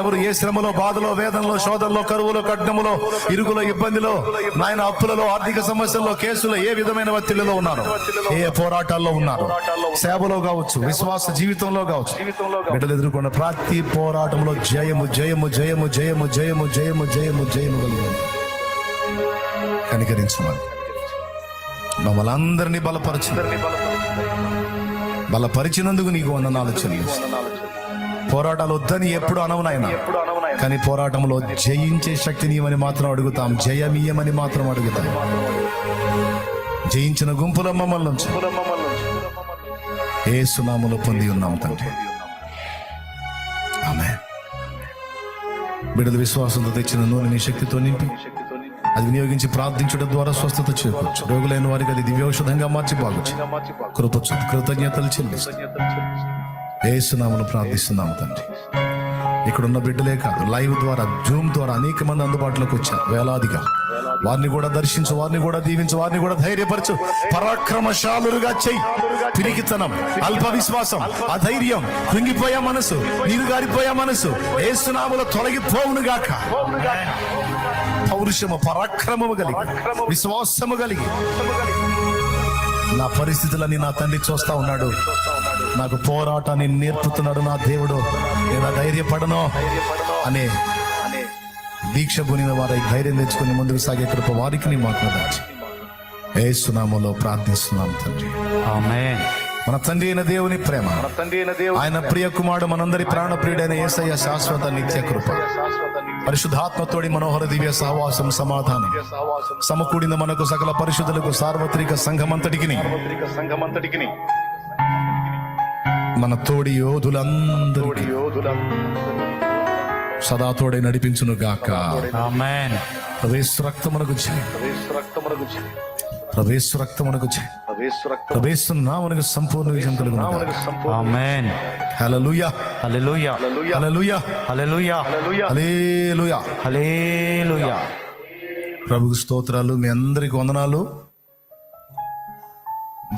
ఎవరు ఏ శ్రమలో, బాధలో, వేదనలో, శోధనలో, కరువులో, కట్నములో, ఇరుగులో, ఇబ్బందిలో, నాయన అప్పులలో, ఆర్థిక సమస్యల్లో, కేసులో, ఏ విధమైన ఒత్తిళ్లలో ఉన్నారు, ఏ పోరాటాల్లో ఉన్నారు, సేవలో కావచ్చు, విశ్వాస జీవితంలో కావచ్చు, బిడ్డలు ఎదుర్కొన్న ప్రతి పోరాటంలో జయము, జయము, జయము, జయము, జయము, జయము, జయము, జయము కలిగి కనికరించమని మమ్మల్ని అందరినీ బలపరిచినందుకు నీకు వందనాలు చెల్లిస్తున్నాను. పోరాటాలు వద్దని ఎప్పుడు అనవునాయన, కానీ పోరాటంలో జయించే శక్తిని ఇవ్వని మాత్రం అడుగుతాం, జయమీయమని మాత్రం అడుగుతాం. జయించిన గుంపులో మమ్మల్ని ఉంచు. యేసు నామములో పొంది ఉన్నాం తండ్రి, ఆమేన్. బిడ్డల విశ్వాసంతో తెచ్చిన నూనె నీ శక్తితో నింపి అది వినియోగించి ప్రార్థించడం ద్వారా స్వస్థత చేకూర్చు. రోగులైన వారికి అది దివ్యౌషధంగా మార్చి బాగుచ్చు. కృతజ్ఞతలు చెల్లిస్తూ యేసు నామములో ప్రార్థిస్తున్నాం తండ్రి. ఇక్కడున్న బిడ్డలే కాదు, లైవ్ ద్వారా, జూమ్ ద్వారా అనేక మంది అందుబాటులోకి వచ్చారు, వేలాదిగా. వారిని కూడా దర్శించు, వారిని కూడా దీవించు, వారిని కూడా ధైర్యపరచు. పరాక్రమశాలురుగా చెయ్యి. పిరికితనం, అల్ప విశ్వాసం, అధైర్యం, కృంగిపోయే మనసు, నీరుగారిపోయే మనసు యేసు నామములో తొలగిపోవును గాక. పౌరుషము, పరాక్రమము కలిగి, విశ్వాసము కలిగి నా పరిస్థితులని నా తండ్రి చూస్తా ఉన్నాడు. నాకు పోరాటాన్ని నేర్పుతున్నాడు నా దేవుడు. నేను ధైర్యపడను అనే దీక్ష పొందిన వారి ధైర్యం తెచ్చుకుని ముందుకు సాగే కృప వారికి నీ మాకు దాచి యేసు నామములో ప్రార్థిస్తున్నాం తండ్రి, ఆమేన్. మన తండ్రి అయిన దేవుని ప్రేమ, ఆయన ప్రియ కుమారుడు, మనందరి ప్రాణప్రియుడైన యేసయ్య శాశ్వత నిత్య కృప, పరిశుద్ధాత్మతోడి మనోహర దివ్య సహవాసం, సమాధానం సమకూడిన మనకు సకల పరిశుద్ధులకు, సార్వత్రిక సంఘమంతటికి, మన తోడి యోధులందరికీ సదా తోడై నడిపించును గాక, ఆమేన్. ప్రవేశ రక్తమునకు జయ, ప్రవేశ రక్తమునకు జయ, ప్రవేశ నామమునకు సంపూర్ణ విజయం కలుగును గాక, ఆమేన్. హల్లెలూయా, హల్లెలూయా, హల్లెలూయా, హల్లెలూయా, హల్లెలూయా, హల్లెలూయా. ప్రభువుకు స్తోత్రాలు. మీ అందరికి వందనాలు.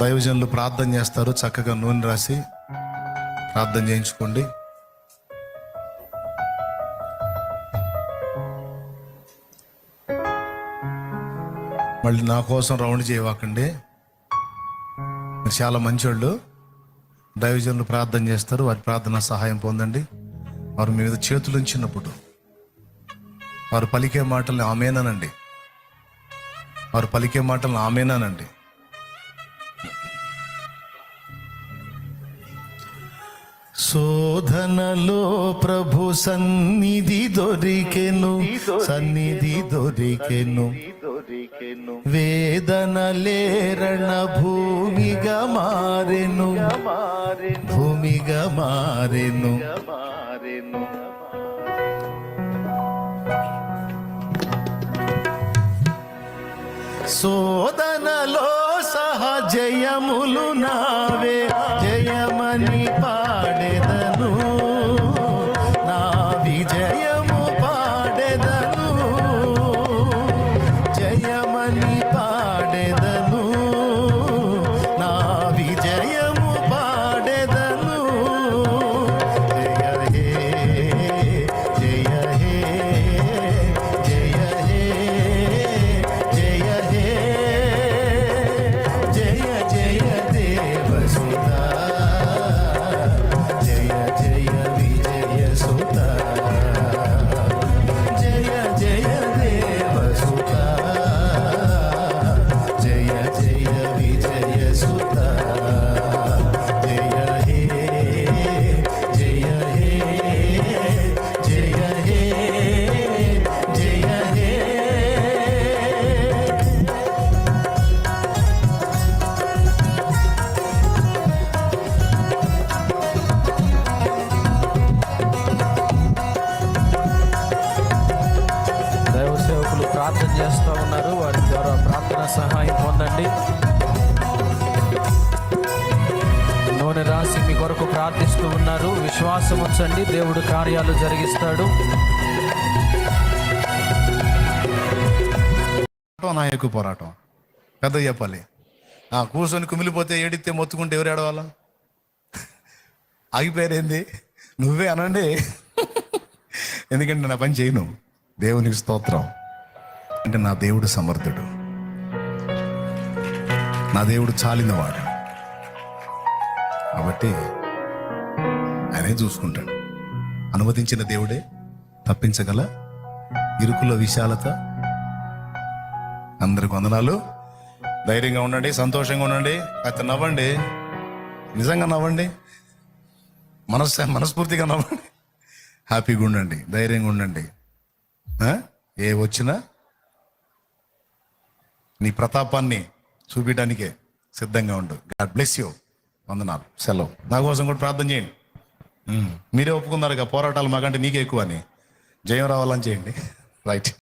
దైవజనులు ప్రార్థన చేస్తారు, చక్కగా నూనె రాసి ప్రార్థన చేయించుకోండి. మళ్ళీ నా కోసం రౌండ్ చేయవాకండి. మీరు చాలా మంచోళ్ళు. దైవజనులు ప్రార్థన చేస్తారు, వారి ప్రార్థన సహాయం పొందండి. వారు మీ మీద చేతులు ఉంచినప్పుడు వారు పలికే మాటల్ని ఆమేనానండి, వారు పలికే మాటలను ఆమేనానండి. శోధనలో ప్రభు సన్నిధి దొరికెను, సన్నిధి దొరికెను, వేదనలేరణ భూమిగా మారెను, భూమిగా మారెను. శోధనలో సహజయములు నావే, జయమని పాడెదను, నా విజయము పాడెదను, జయమని పాడెదను. అని రాసి మీ కొరకు ప్రార్థిస్తూ ఉన్నారు. విశ్వాసం ఉంచండి, దేవుడు కార్యాలు జరిగిస్తాడు. నా ఎక్కువ పోరాటం పెద్ద చెప్పాలి. కూర్చొని కుమిలిపోతే ఏడితే మొత్తుకుంటే ఎవరు ఏడవాలా? ఆగిపోయారేంది? నువ్వే అనండి. ఎందుకంటే నా పని చేయను. దేవునికి స్తోత్రం. అంటే నా దేవుడు సమర్థుడు, నా దేవుడు చాలినవాడు, కాబట్టి ఆయనే చూసుకుంటాడు. అనుమతించిన దేవుడే తప్పించగల ఇరుకుల విశాలత. అందరికి వందనాలు. ధైర్యంగా ఉండండి, సంతోషంగా ఉండండి, కాస్త నవ్వండి, నిజంగా నవ్వండి, మనస్ఫూర్తిగా నవ్వండి, హ్యాపీగా ఉండండి, ధైర్యంగా ఉండండి. ఏ వచ్చినా నీ ప్రతాపాన్ని చూపించడానికే సిద్ధంగా ఉండు. God bless you. వందనాలు. సెలవు. నా కోసం కూడా ప్రార్థన చేయండి. మీరే ఒప్పుకున్నారు పోరాటాలు మాకంటే నీకే ఎక్కువ అని. జయం రావాలని చేయండి. రైట్.